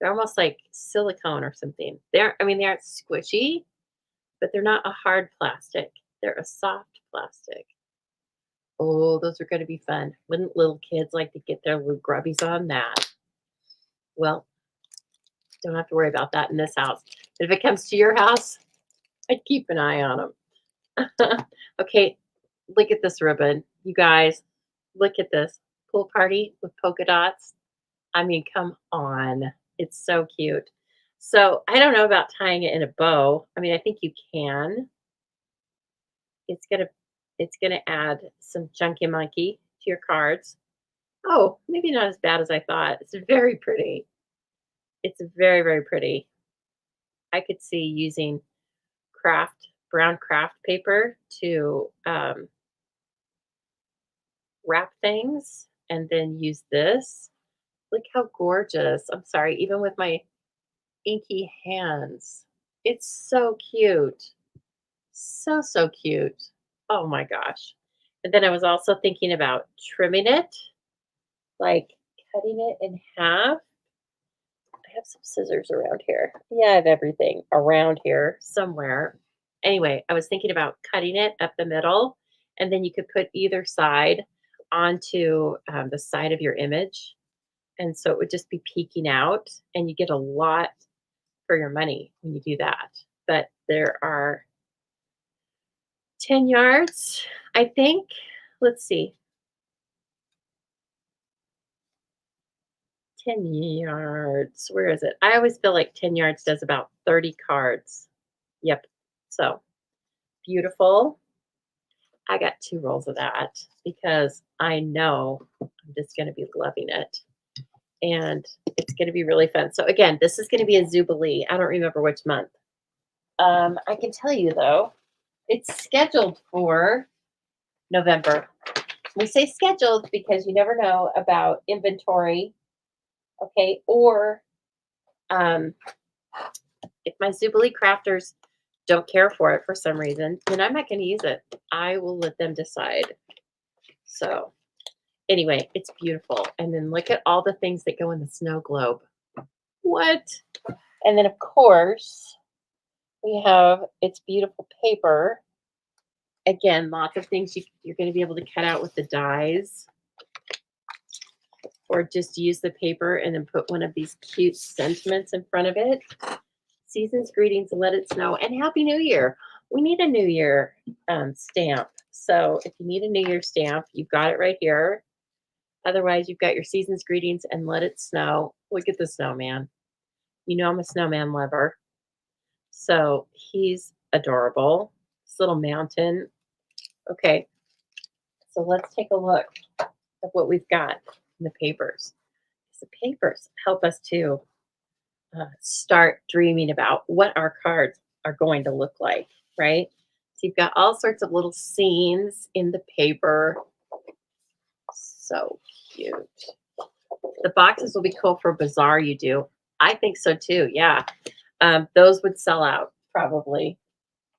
They're almost like silicone or something. I mean, they aren't squishy, but they're not a hard plastic. They're a soft plastic. Oh, those are gonna be fun. Wouldn't little kids like to get their little grubbies on that? Well, don't have to worry about that in this house. But if it comes to your house, I'd keep an eye on them. Okay, look at this ribbon. You guys, look at this. Pool party with polka dots. I mean, come on. It's so cute. So I don't know about tying it in a bow. I mean, I think you can. It's gonna it's gonna add some chunky monkey to your cards. Oh, maybe not as bad as I thought. It's very pretty. It's very, very pretty. I could see using brown craft paper to wrap things and then use this. Look how gorgeous. I'm sorry, even with my inky hands. It's so cute. So, so cute. Oh my gosh. And then I was also thinking about trimming it, like cutting it in half. I have some scissors around here. Yeah, I have everything around here somewhere. Anyway, I was thinking about cutting it up the middle, and then you could put either side onto the side of your image. And so it would just be peeking out, and you get a lot for your money when you do that. But there are 10 yards, I think. Let's see, 10 yards. Where is it? I always feel like 10 yards does about 30 cards. Yep. So beautiful. I got 2 rolls of that because I know I'm just going to be loving it. And it's going to be really fun. So, again, this is going to be a Jubilee. I don't remember which month. I can tell you, though, it's scheduled for November. We say scheduled because you never know about inventory, okay? Or um, if my Jubilee crafters don't care for it for some reason, then I'm not going to use it. I will let them decide. So, anyway, it's beautiful. And then look at all the things that go in the snow globe. What? And then, of course, we have it's beautiful paper. Again, lots of things you're going to be able to cut out with the dies, or just use the paper and then put one of these cute sentiments in front of it. Season's greetings, let it snow, and Happy New Year. We need a New Year stamp. So if you need a New Year stamp, you've got it right here. Otherwise, you've got your season's greetings and let it snow. Look at the snowman. You know I'm a snowman lover. So he's adorable. This little mountain. Okay, so let's take a look at what we've got in the papers. The papers help us to start dreaming about what our cards are going to look like, right? So you've got all sorts of little scenes in the paper. So cute. The boxes will be cool for a bazaar you do. I think so too. Yeah. Those would sell out probably.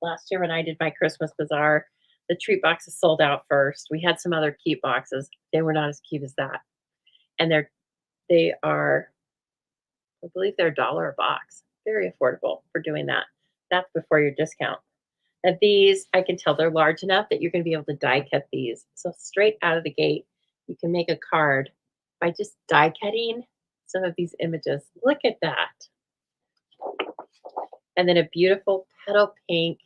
Last year when I did my Christmas bazaar, the treat boxes sold out first. We had some other cute boxes. They were not as cute as that. And they are, I believe they're $1 a box. Very affordable for doing that. That's before your discount. Now these, I can tell they're large enough that you're going to be able to die cut these. So straight out of the gate, you can make a card by just die cutting some of these images. Look at that. And then a beautiful petal pink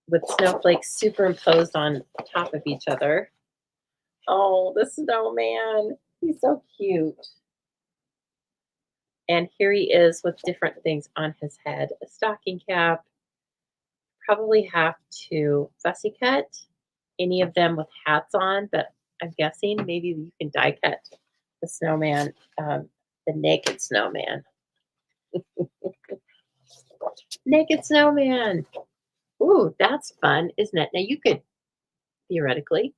with snowflakes superimposed on top of each other. Oh, the snowman. He's so cute. And here he is with different things on his head. A stocking cap. Probably have to fussy cut any of them with hats on, but I'm guessing maybe you can die cut the snowman, the naked snowman. Naked snowman. Ooh, that's fun, isn't it? Now you could theoretically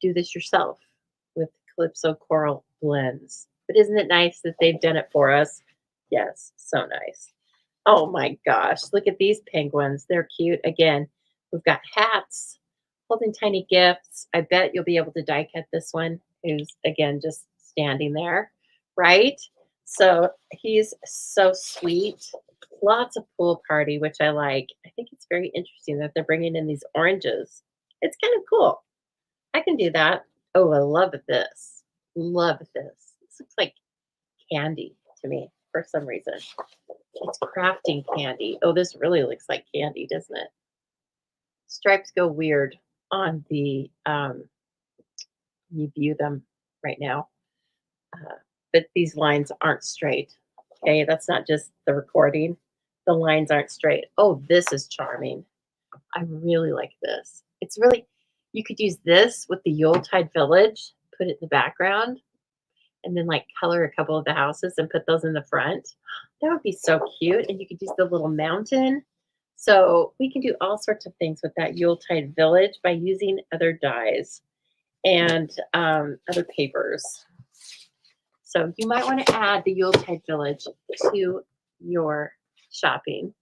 do this yourself with Calypso Coral blends. But isn't it nice that they've done it for us? Yes, so nice. Oh my gosh, look at these penguins. They're cute. Again, we've got hats, holding tiny gifts. I bet you'll be able to die cut this one, who's again just standing there, right? So he's so sweet. Lots of pool party, which I like. I think it's very interesting that they're bringing in these oranges. It's kind of cool. I can do that. Oh, I love this. Love this. This looks like candy to me for some reason. It's crafting candy. Oh, this really looks like candy, doesn't it? Stripes go weird on the you view them right now. Uh, but these lines aren't straight. Okay, that's not just the recording. The lines aren't straight. Oh, this is charming. I really like this. It's really, you could use this with the Yuletide Village, put it in the background, and then like color a couple of the houses and put those in the front. That would be so cute. And you could use the little mountain. So we can do all sorts of things with that Yuletide Village by using other dyes and other papers. So you might want to add the Yuletide Village to your shopping,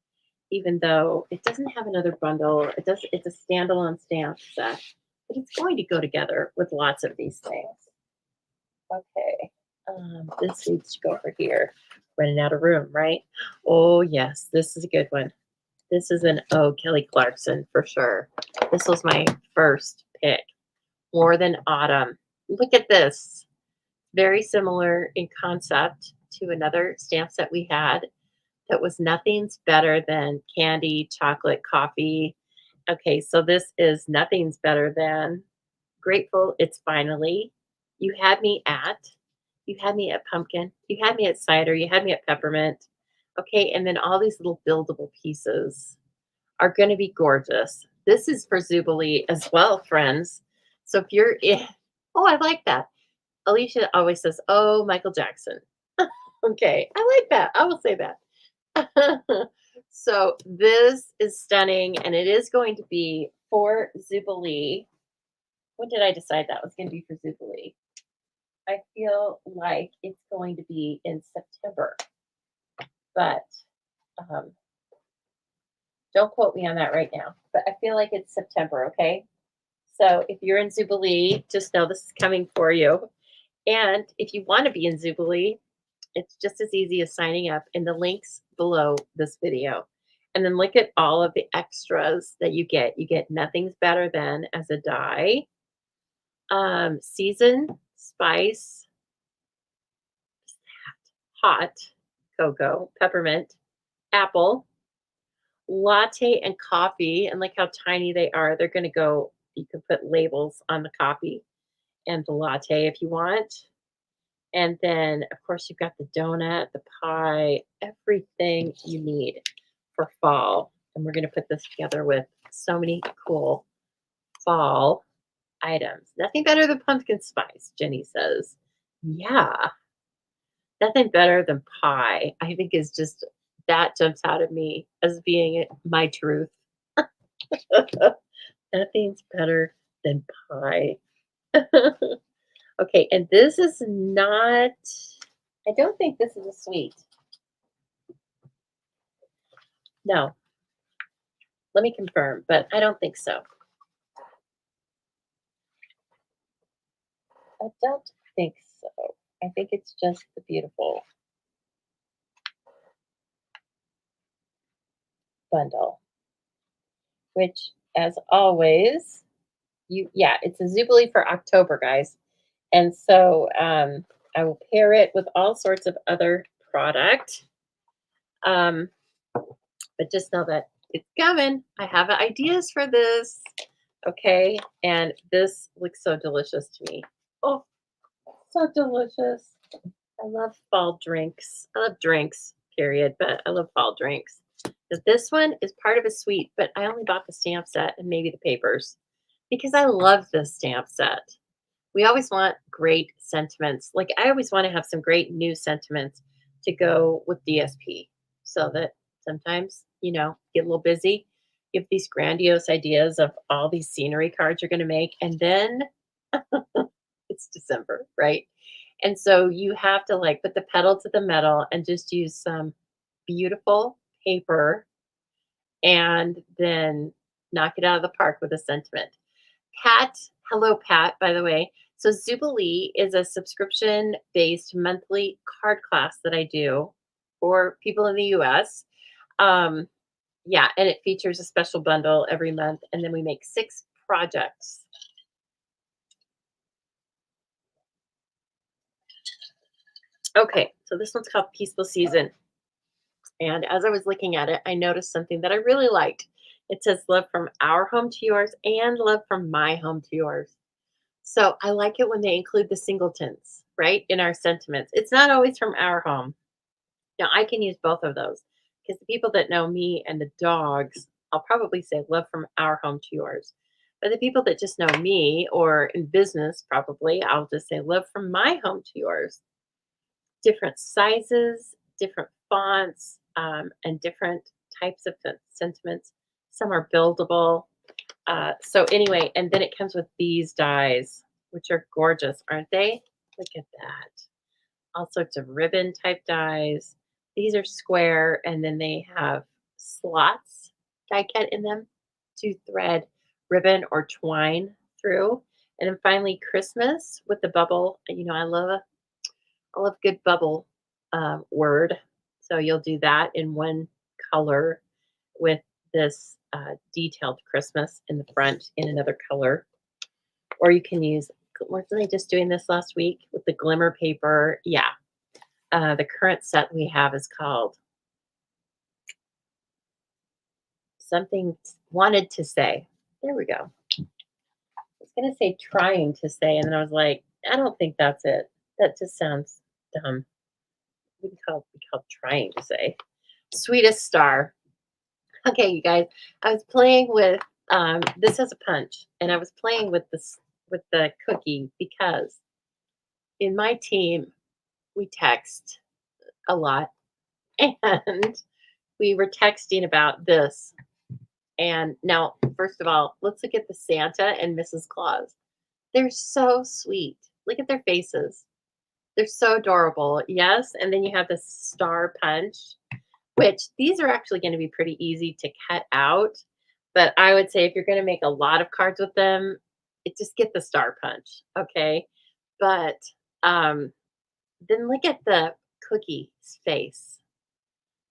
even though it doesn't have another bundle. It does. It's a standalone stamp set, but it's going to go together with lots of these things. Okay, this needs to go over here. Running out of room, right? Oh yes, this is a good one. This is an Kelly Clarkson for sure. This was my first pick. More Than Autumn. Look at this. Very similar in concept to another stamp set we had that was Nothing's Better Than Candy, Chocolate, Coffee. Okay, so this is Nothing's Better Than Grateful It's Finally. You had me at, you had me at pumpkin, you had me at cider, you had me at peppermint. Okay, and then all these little buildable pieces are going to be gorgeous. This is for Zubilee as well, friends. So if you're in, oh, I like that. Alicia always says, "Oh, Michael Jackson." Okay, I like that. I will say that. So this is stunning, and it is going to be for Zubilee. When did I decide that was going to be for Zubilee? I feel like it's going to be in September, but um, don't quote me on that right now. But I feel like it's September. Okay, so if you're in Zubilee, just know this is coming for you. And if you want to be in Zubilee, it's just as easy as signing up in the links below this video. And then look at all of the extras that you get. You get Nothing's Better Than as a die, season, spice, hot, cocoa, peppermint, apple, latte, and coffee. And look how tiny they are. They're going to go, you can put labels on the coffee and the latte if you want. And then, of course, you've got the donut, the pie, everything you need for fall. And we're going to put this together with so many cool fall items. Nothing better than pumpkin spice, Jenny says. Yeah, nothing better than pie. I think is just that jumps out at me as being my truth. Nothing's better than pie. Okay, and this is not, I don't think this is a sweet. No, let me confirm, but I don't think so. I don't think so. I think it's just the beautiful bundle, which, as always, yeah, it's a Zubilee for October, guys. And so I will pair it with all sorts of other product. But just know that it's coming. I have ideas for this. Okay. And this looks so delicious to me. Oh, so delicious. I love fall drinks. I love drinks, period, but I love fall drinks. This one is part of a suite, but I only bought the stamp set and maybe the papers because I love this stamp set. We always want great sentiments. Like I always want to have some great new sentiments to go with DSP so that sometimes, get a little busy. You have these grandiose ideas of all these scenery cards you're going to make, and then it's December, right? And so you have to like put the pedal to the metal and just use some beautiful paper and then knock it out of the park with a sentiment. Pat, hello, Pat, by the way, So Zubilee is a subscription-based monthly card class that I do for people in the US. Um, yeah, and it features a special bundle every month, and then we make 6 projects. Okay, so this one's called Peaceful Season. And as I was looking at it, I noticed something that I really liked. It says love from our home to yours and love from my home to yours. So I like it when they include the singletons, right, in our sentiments. It's not always from our home. Now I can use both of those because the people that know me and the dogs, I'll probably say love from our home to yours. But the people that just know me or in business, probably, I'll just say love from my home to yours. Different sizes, different fonts, and different types of sentiments. Some are buildable. So anyway, and then it comes with these dies, which are gorgeous, aren't they? Look at that. All sorts of ribbon type dies. These are square, and then they have slots die cut in them to thread ribbon or twine through. And then finally, Christmas with the bubble. You know, I love good bubble word. So you'll do that in one color with this detailed Christmas in the front in another color. Or you can use, wasn't I just doing this last week with the glimmer paper? Yeah. The current set we have is called Something Wanted to Say. There we go. I was going to say trying to say, and then I was like, I don't think that's it. That just sounds dumb. We call trying to say. Sweetest Star. Okay, you guys, I was playing with this has a punch, and I was playing with this with the cookie because in my team we text a lot, and we were texting about this. And now, first of all, let's look at the Santa and Mrs. Claus. They're so sweet. Look at their faces. They're so adorable. Yes, and then you have the star punch, which these are actually going to be pretty easy to cut out. But I would say if you're going to make a lot of cards with them, it just get the star punch, okay? But then look at the cookie's face.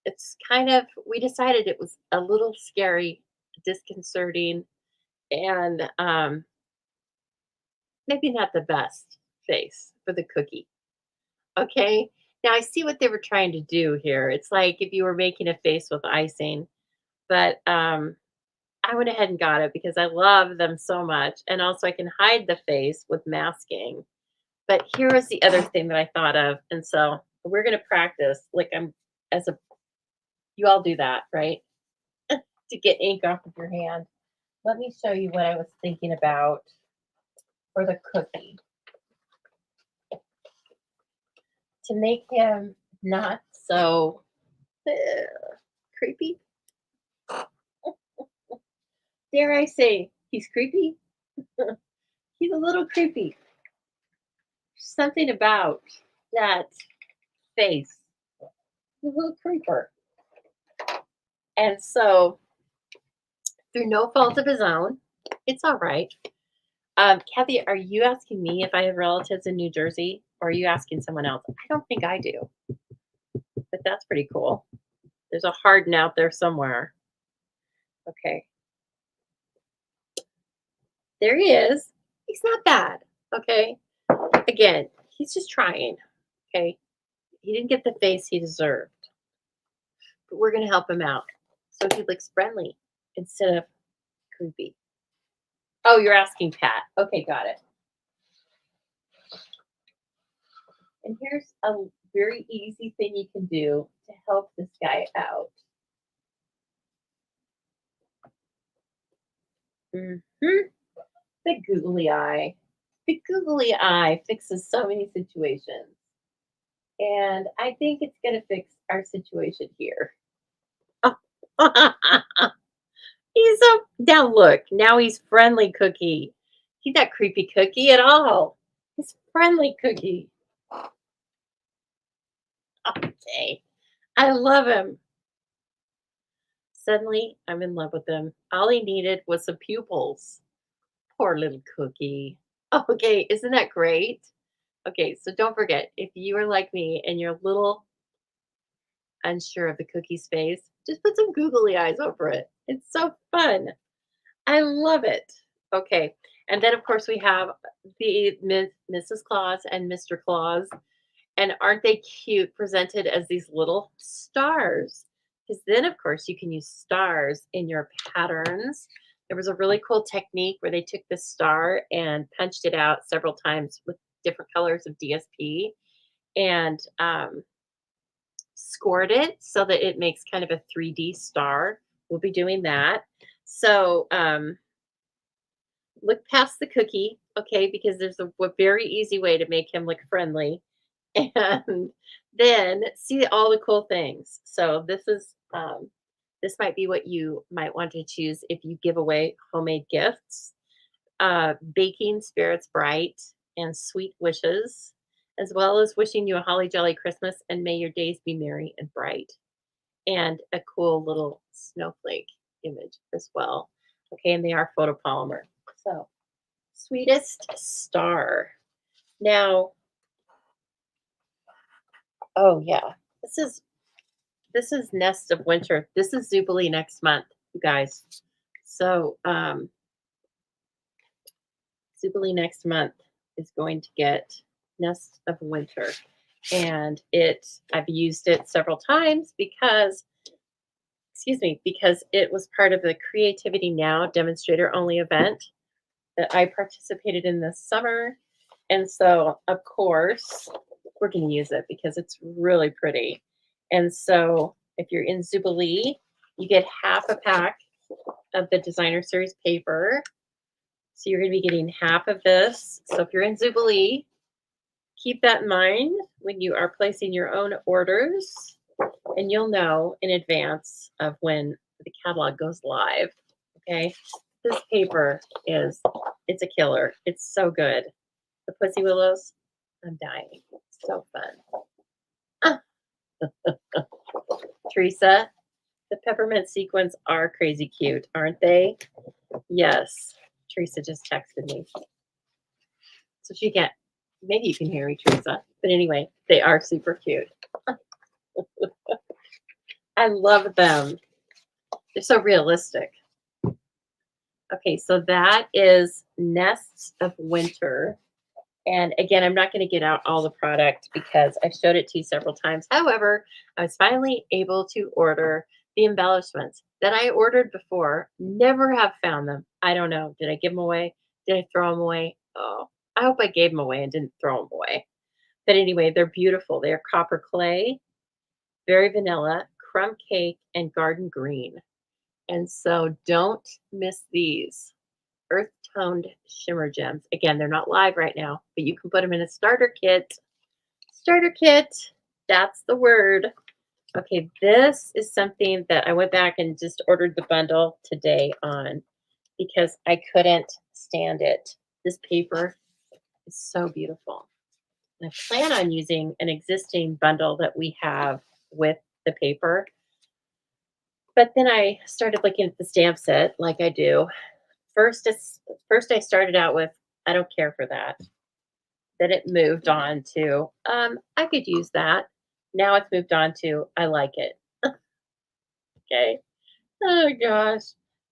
It's kind of we decided it was a little scary, disconcerting, and maybe not the best face for the cookie. Okay. Now I see what they were trying to do here. It's like if you were making a face with icing, but I went ahead and got it because I love them so much. And also I can hide the face with masking. But here is the other thing that I thought of. And so we're gonna practice like I'm as a you all do that, right? To get ink off of your hand. Let me show you what I was thinking about for the cookie. To make him not so creepy. Dare I say he's creepy? He's a little creepy. Something about that face. He's a little creeper. And so, through no fault of his own, it's all right. Kathy, are you asking me if I have relatives in New Jersey, or are you asking someone else? I don't think I do, but that's pretty cool. There's a Harden out there somewhere. Okay, there he is. He's not bad. Okay, again, he's just trying. Okay, he didn't get the face he deserved, but we're gonna help him out so he looks friendly instead of creepy. Oh, you're asking Pat. Okay, got it. And here's a very easy thing you can do to help this guy out. Hmm. The googly eye. The googly eye fixes so many situations. And I think it's going to fix our situation here. He's a now look, now he's friendly cookie. He's not creepy cookie at all. He's friendly cookie. Okay. I love him. Suddenly, I'm in love with him. All he needed was some pupils. Poor little cookie. Okay, isn't that great? Okay, so don't forget, if you are like me and you're a little unsure of the cookie space, just put some googly eyes over it. It's so fun. I love it. Okay, and then of course we have the Mrs. Claus and Mr. Claus, and aren't they cute presented as these little stars? Because then of course you can use stars in your patterns. There was a really cool technique where they took the star and punched it out several times with different colors of DSP and scored it so that it makes kind of a 3D star. We'll be doing that. So look past the cookie, okay, because there's a very easy way to make him look friendly. And then see all the cool things. So this might be what you might want to choose if you give away homemade gifts. Baking spirits bright and sweet wishes, as well as wishing you a holly jolly Christmas and may your days be merry and bright. And a cool little snowflake image as well. Okay, and they are photopolymer. So, sweetest star. Now, oh yeah, this is this is Nest of Winter. This is Jubilee next month, you guys. So, Jubilee next month is going to get Nest of Winter. And I've used it several times because, excuse me, because it was part of the Creativity Now demonstrator only event that I participated in this summer. And so, of course, we're going to use it because it's really pretty. And so, if you're in Jubilee, you get half a pack of the designer series paper. So you're going to be getting half of this. So if you're in Jubilee, keep that in mind when you are placing your own orders, and you'll know in advance of when the catalog goes live. Okay. This paper it's a killer. It's so good. The Pussy Willows, I'm dying. It's so fun. Teresa, the peppermint sequins are crazy cute, aren't they? Yes. Teresa just texted me. So she can't, maybe you can hear me, Teresa. But anyway, they are super cute. I love them. They're so realistic. Okay, so that is Nests of Winter. And again, I'm not going to get out all the product because I've showed it to you several times. However, I was finally able to order the embellishments that I ordered before. Never have found them. I don't know. Did I give them away? Did I throw them away? Oh, I hope I gave them away and didn't throw them away. But anyway, they're beautiful. They are copper clay, very vanilla, crumb cake, and garden green. And so don't miss these earth toned shimmer gems. Again, they're not live right now, but you can put them in a starter kit. Starter kit, that's the word. Okay, this is something that I went back and just ordered the bundle today on because I couldn't stand it. This paper is so beautiful. And I plan on using an existing bundle that we have with the paper. But then I started looking at the stamp set like I do. First I started out with I don't care for that. Then it moved on to I could use that. Now it's moved on to I like it. Okay. Oh gosh.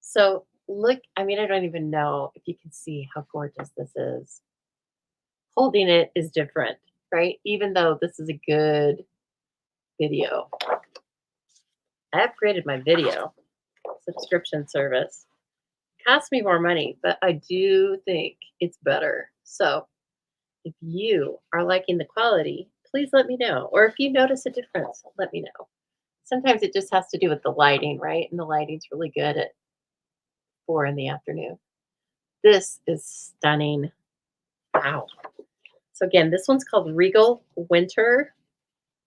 So look, I mean, I don't even know if you can see how gorgeous this is. Holding it is different, right? Even though this is a good video. I upgraded my video subscription service. Cost me more money, but I do think it's better. So if you are liking the quality, please let me know. Or if you notice a difference, let me know. Sometimes it just has to do with the lighting, right? And the lighting's really good at 4 in the afternoon. This is stunning. Wow. So again, this one's called Regal Winter,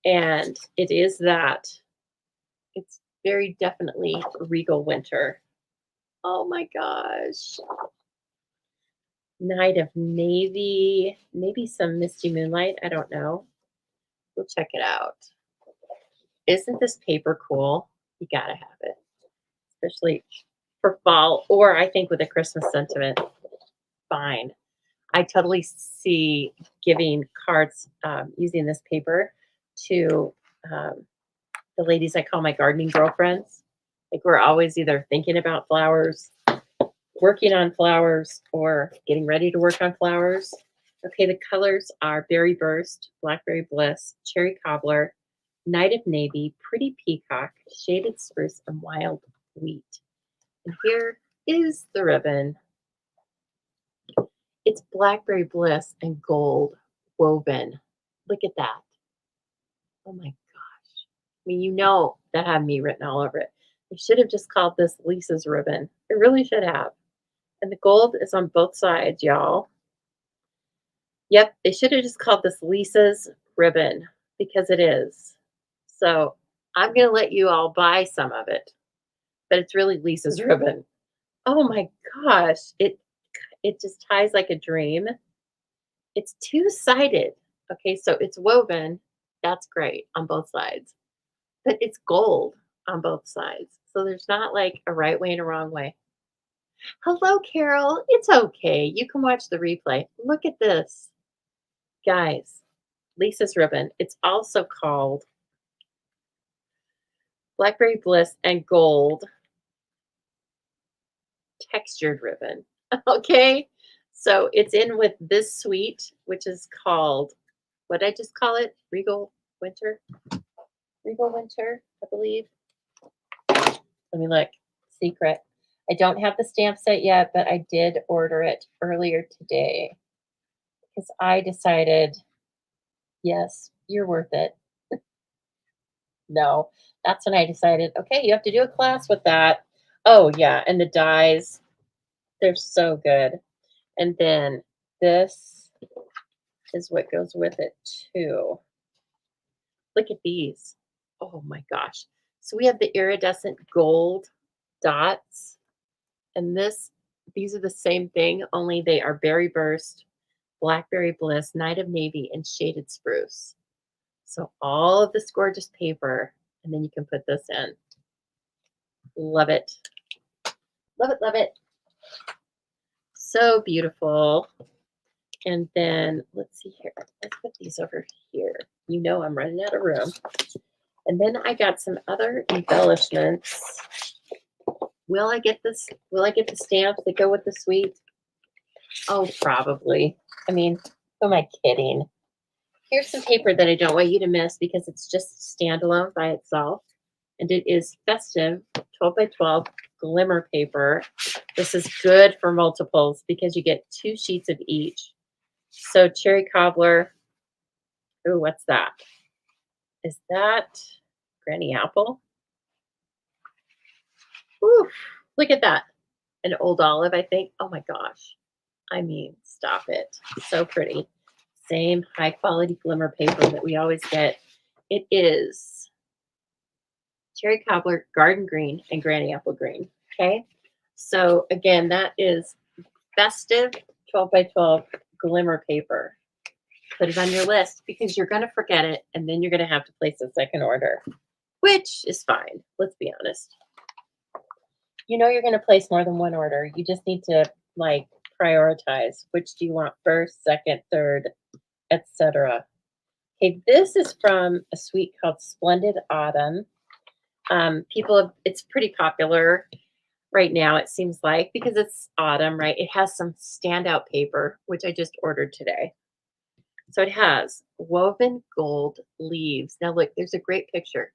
and it is that. It's very definitely Regal Winter. Oh my gosh. Night of Navy, maybe some Misty Moonlight. I don't know. We'll check it out. Isn't this paper cool? You gotta have it, especially for fall, or I think with a Christmas sentiment. Fine. I totally see giving cards using this paper to the ladies I call my gardening girlfriends. Like we're always either thinking about flowers, working on flowers, or getting ready to work on flowers. Okay, the colors are Berry Burst, Blackberry Bliss, Cherry Cobbler, Night of Navy, Pretty Peacock, Shaded Spruce, and Wild Wheat. And here is the ribbon. It's Blackberry Bliss and gold woven. Look at that. Oh my gosh. I mean, you know that had me written all over it. They should have just called this Lisa's ribbon. It really should have. And the gold is on both sides, y'all. Yep, they should have just called this Lisa's ribbon because it is. So I'm going to let you all buy some of it, but it's really Lisa's ribbon. Oh my gosh. It just ties like a dream. It's two-sided. Okay, so it's woven. That's great on both sides. But it's gold on both sides. So there's not like a right way and a wrong way. Hello, Carol. It's okay. You can watch the replay. Look at this. Guys, Lisa's ribbon. It's also called Blackberry Bliss and Gold Textured Ribbon. Okay, so it's in with this suite, which is called, what did I just call it? Regal Winter? Regal Winter, I believe. Let me look. Secret. I don't have the stamp set yet, but I did order it earlier today because I decided, yes, you're worth it. No, that's when I decided, okay, you have to do a class with that. Oh, yeah, and the dies, they're so good. And then this is what goes with it too. Look at these. Oh my gosh. So we have the iridescent gold dots, and these are the same thing, only they are Berry Burst, Blackberry Bliss, Night of Navy, and Shaded Spruce. So all of this gorgeous paper, and then you can put this in. Love it. Love it, love it. So beautiful. And then let's see here. Let's put these over here. You know I'm running out of room. And then I got some other embellishments. Will I get this? Will I get the stamps that go with the suite? Oh, probably. I mean, who am I kidding? Here's some paper that I don't want you to miss because it's just standalone by itself. And it is festive 12 by 12 glimmer paper. This is good for multiples because you get 2 sheets of each. So cherry cobbler. Oh, what's that? Is that Granny Apple? Ooh, look at that. An old olive, I think. Oh my gosh. I mean, stop it. So pretty. Same high quality glimmer paper that we always get. It is cherry cobbler, garden green, and granny apple green. Okay. So again, that is festive 12 by 12 glimmer paper. Put it on your list because you're going to forget it and then you're going to have to place a second order, which is fine. Let's be honest. You know you're going to place more than one order. You just need to like prioritize. Which do you want first, second, third, etc. Okay, this is from a suite called Splendid Autumn. It's pretty popular right now, it seems like, because it's autumn, right? It has some standout paper, which I just ordered today. So it has woven gold leaves. Now look, there's a great picture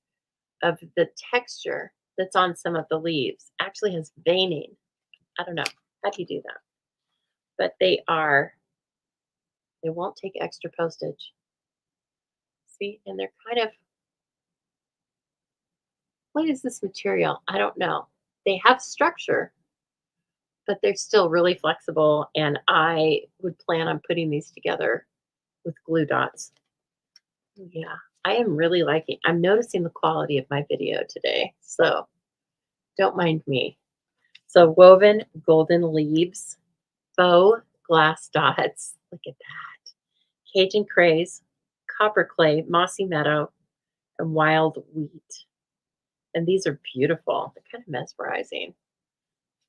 of the texture that's on some of the leaves. Actually has veining. I don't know. How do you do that? But they won't take extra postage. See, and they're kind of, what is this material? I don't know. They have structure, but they're still really flexible. And I would plan on putting these together with glue dots. Yeah, I am really liking, I'm noticing the quality of my video today. So don't mind me. So woven golden leaves, faux glass dots. Look at that. Cajun craze, copper clay, mossy meadow, and wild wheat. And these are beautiful. They're kind of mesmerizing.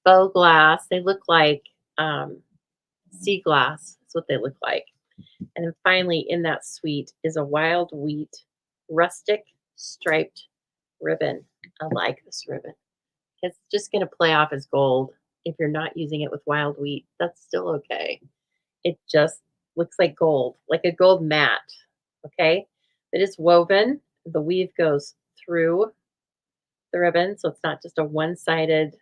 Faux glass. They look like sea glass is what they look like. And then finally, in that suite is a wild wheat rustic striped ribbon. I like this ribbon. It's just going to play off as gold. If you're not using it with wild wheat, that's still okay. It just looks like gold, like a gold mat. Okay. It is woven. The weave goes through the ribbon. So it's not just a one sided,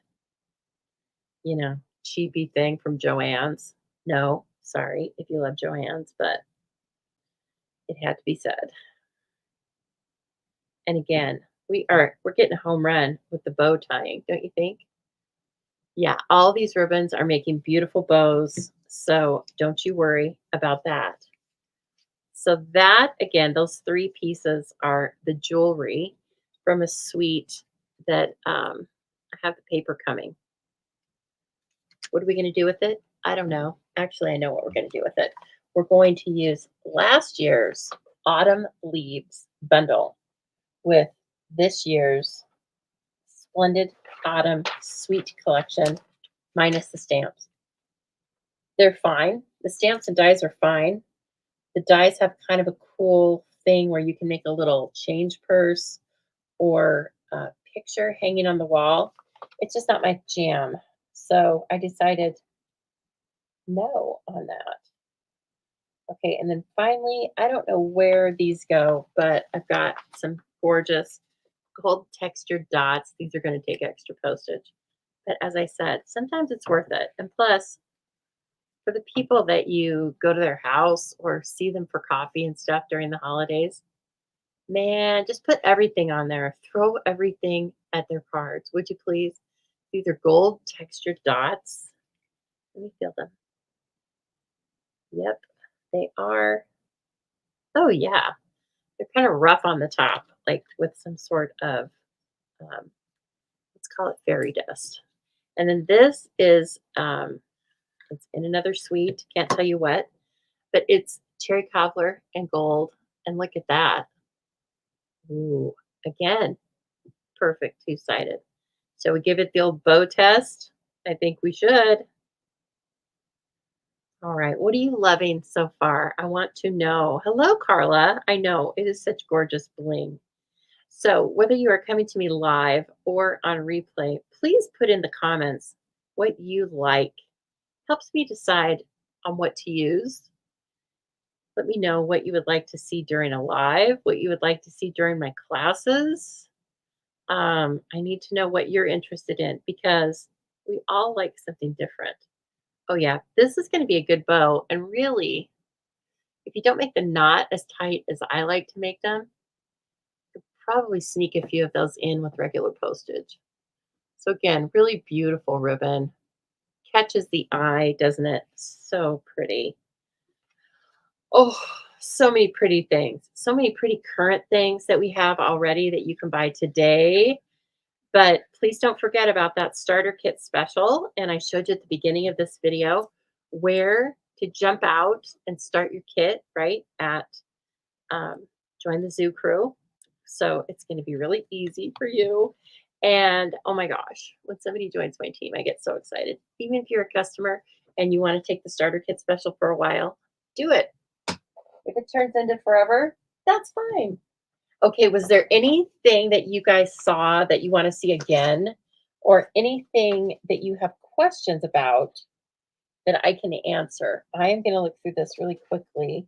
cheapy thing from Joann's. No, sorry if you love Joann's, but it had to be said. And again, we're getting a home run with the bow tying, don't you think? Yeah, all these ribbons are making beautiful bows, so don't you worry about that. So that again, those three pieces are the jewelry from a suite that I have the paper coming. What are we going to do with it? I don't know. Actually, I know what we're going to do with it. We're going to use last year's autumn leaves bundle with this year's splendid autumn suite collection minus the stamps. They're fine. The stamps and dies are fine. The dies have kind of a cool thing where you can make a little change purse or a picture hanging on the wall. It's just not my jam. So I decided no on that. Okay, and then finally, I don't know where these go, but I've got some gorgeous gold textured dots. These are going to take extra postage. But as I said, sometimes it's worth it. And plus, for the people that you go to their house or see them for coffee and stuff during the holidays, man, just put everything on there. Throw everything at their cards, would you please? These are gold textured dots. Let me feel them. Yep, they are. Oh, yeah. They're kind of rough on the top, like with some sort of, let's call it fairy dust. And then this is, it's in another suite. Can't tell you what, but it's cherry cobbler and gold. And look at that. Ooh, again, perfect two-sided. So we give it the old bow test. I think we should. All right. What are you loving so far? I want to know. Hello, Carla. I know it is such gorgeous bling. So whether you are coming to me live or on replay, please put in the comments what you like. Helps me decide on what to use. Let me know what you would like to see during a live, what you would like to see during my classes. I need to know what you're interested in because we all like something different. Oh, yeah, this is going to be a good bow. And really, if you don't make the knot as tight as I like to make them, you'll probably sneak a few of those in with regular postage. So, again, really beautiful ribbon. Catches the eye, doesn't it? So pretty. Oh, so many pretty things. So many pretty current things that we have already that you can buy today. But please don't forget about that starter kit special. And I showed you at the beginning of this video where to jump out and start your kit, right, at Join the Zoo Crew. So it's going to be really easy for you. And oh my gosh, when somebody joins my team, I get so excited. Even if you're a customer and you want to take the starter kit special for a while, do it. If it turns into forever, that's fine. Okay, was there anything that you guys saw that you want to see again, or anything that you have questions about that I can answer? I am going to look through this really quickly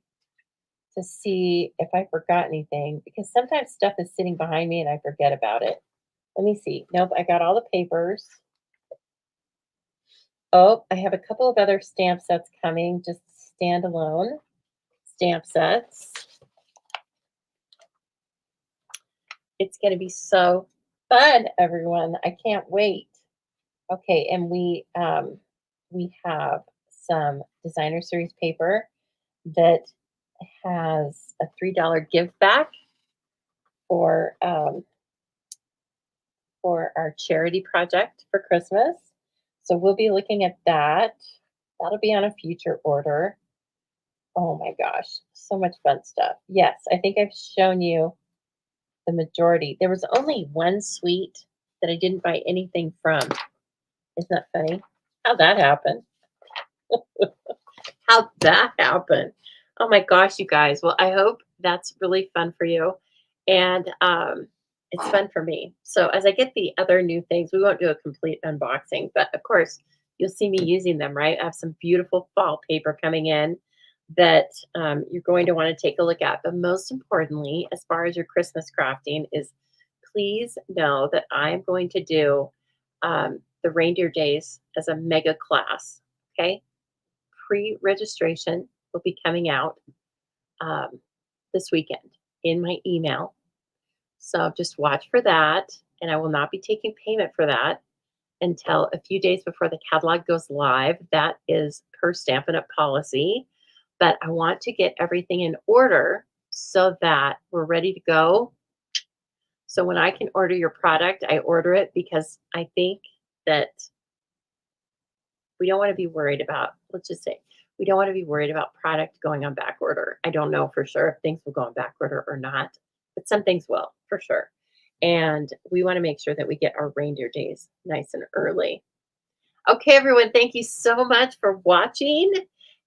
to see if I forgot anything, because sometimes stuff is sitting behind me and I forget about it. Let me see. Nope, I got all the papers. Oh, I have a couple of other stamp sets coming, just standalone stamp sets. It's going to be so fun, everyone. I can't wait. Okay, and we have some designer series paper that has a $3 give back for our charity project for Christmas. So we'll be looking at that. That'll be on a future order. Oh my gosh, so much fun stuff. Yes, I think I've shown you the majority. There was only one suite that I didn't buy anything from. Isn't that funny? How'd that happen? How'd that happen? Oh my gosh, you guys. Well, I hope that's really fun for you. And it's fun for me. So as I get the other new things, we won't do a complete unboxing, but of course, you'll see me using them, right? I have some beautiful fall paper coming in that you're going to want to take a look at. But most importantly, as far as your Christmas crafting, is please know that I am going to do the reindeer days as a mega class. Okay, pre-registration will be coming out um, this weekend in my email. So just watch for that. And I will not be taking payment for that until a few days before the catalog goes live. That is per Stampin' Up! Policy. But I want to get everything in order so that we're ready to go. So when I can order your product, I order it because I think that we don't want to be worried about, let's just say, we don't want to be worried about product going on back order. I don't know for sure if things will go on back order or not, but some things will for sure. And we want to make sure that we get our reindeer days nice and early. Okay, everyone, thank you so much for watching.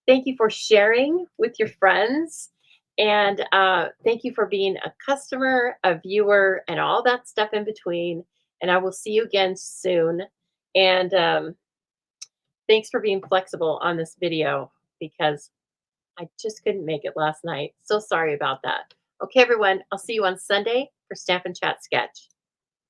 Thank you for sharing with your friends. And thank you for being a customer, a viewer, and all that stuff in between. And I will see you again soon. And thanks for being flexible on this video because I just couldn't make it last night. So sorry about that. Okay, everyone, I'll see you on Sunday for Stamp and Chat Sketch.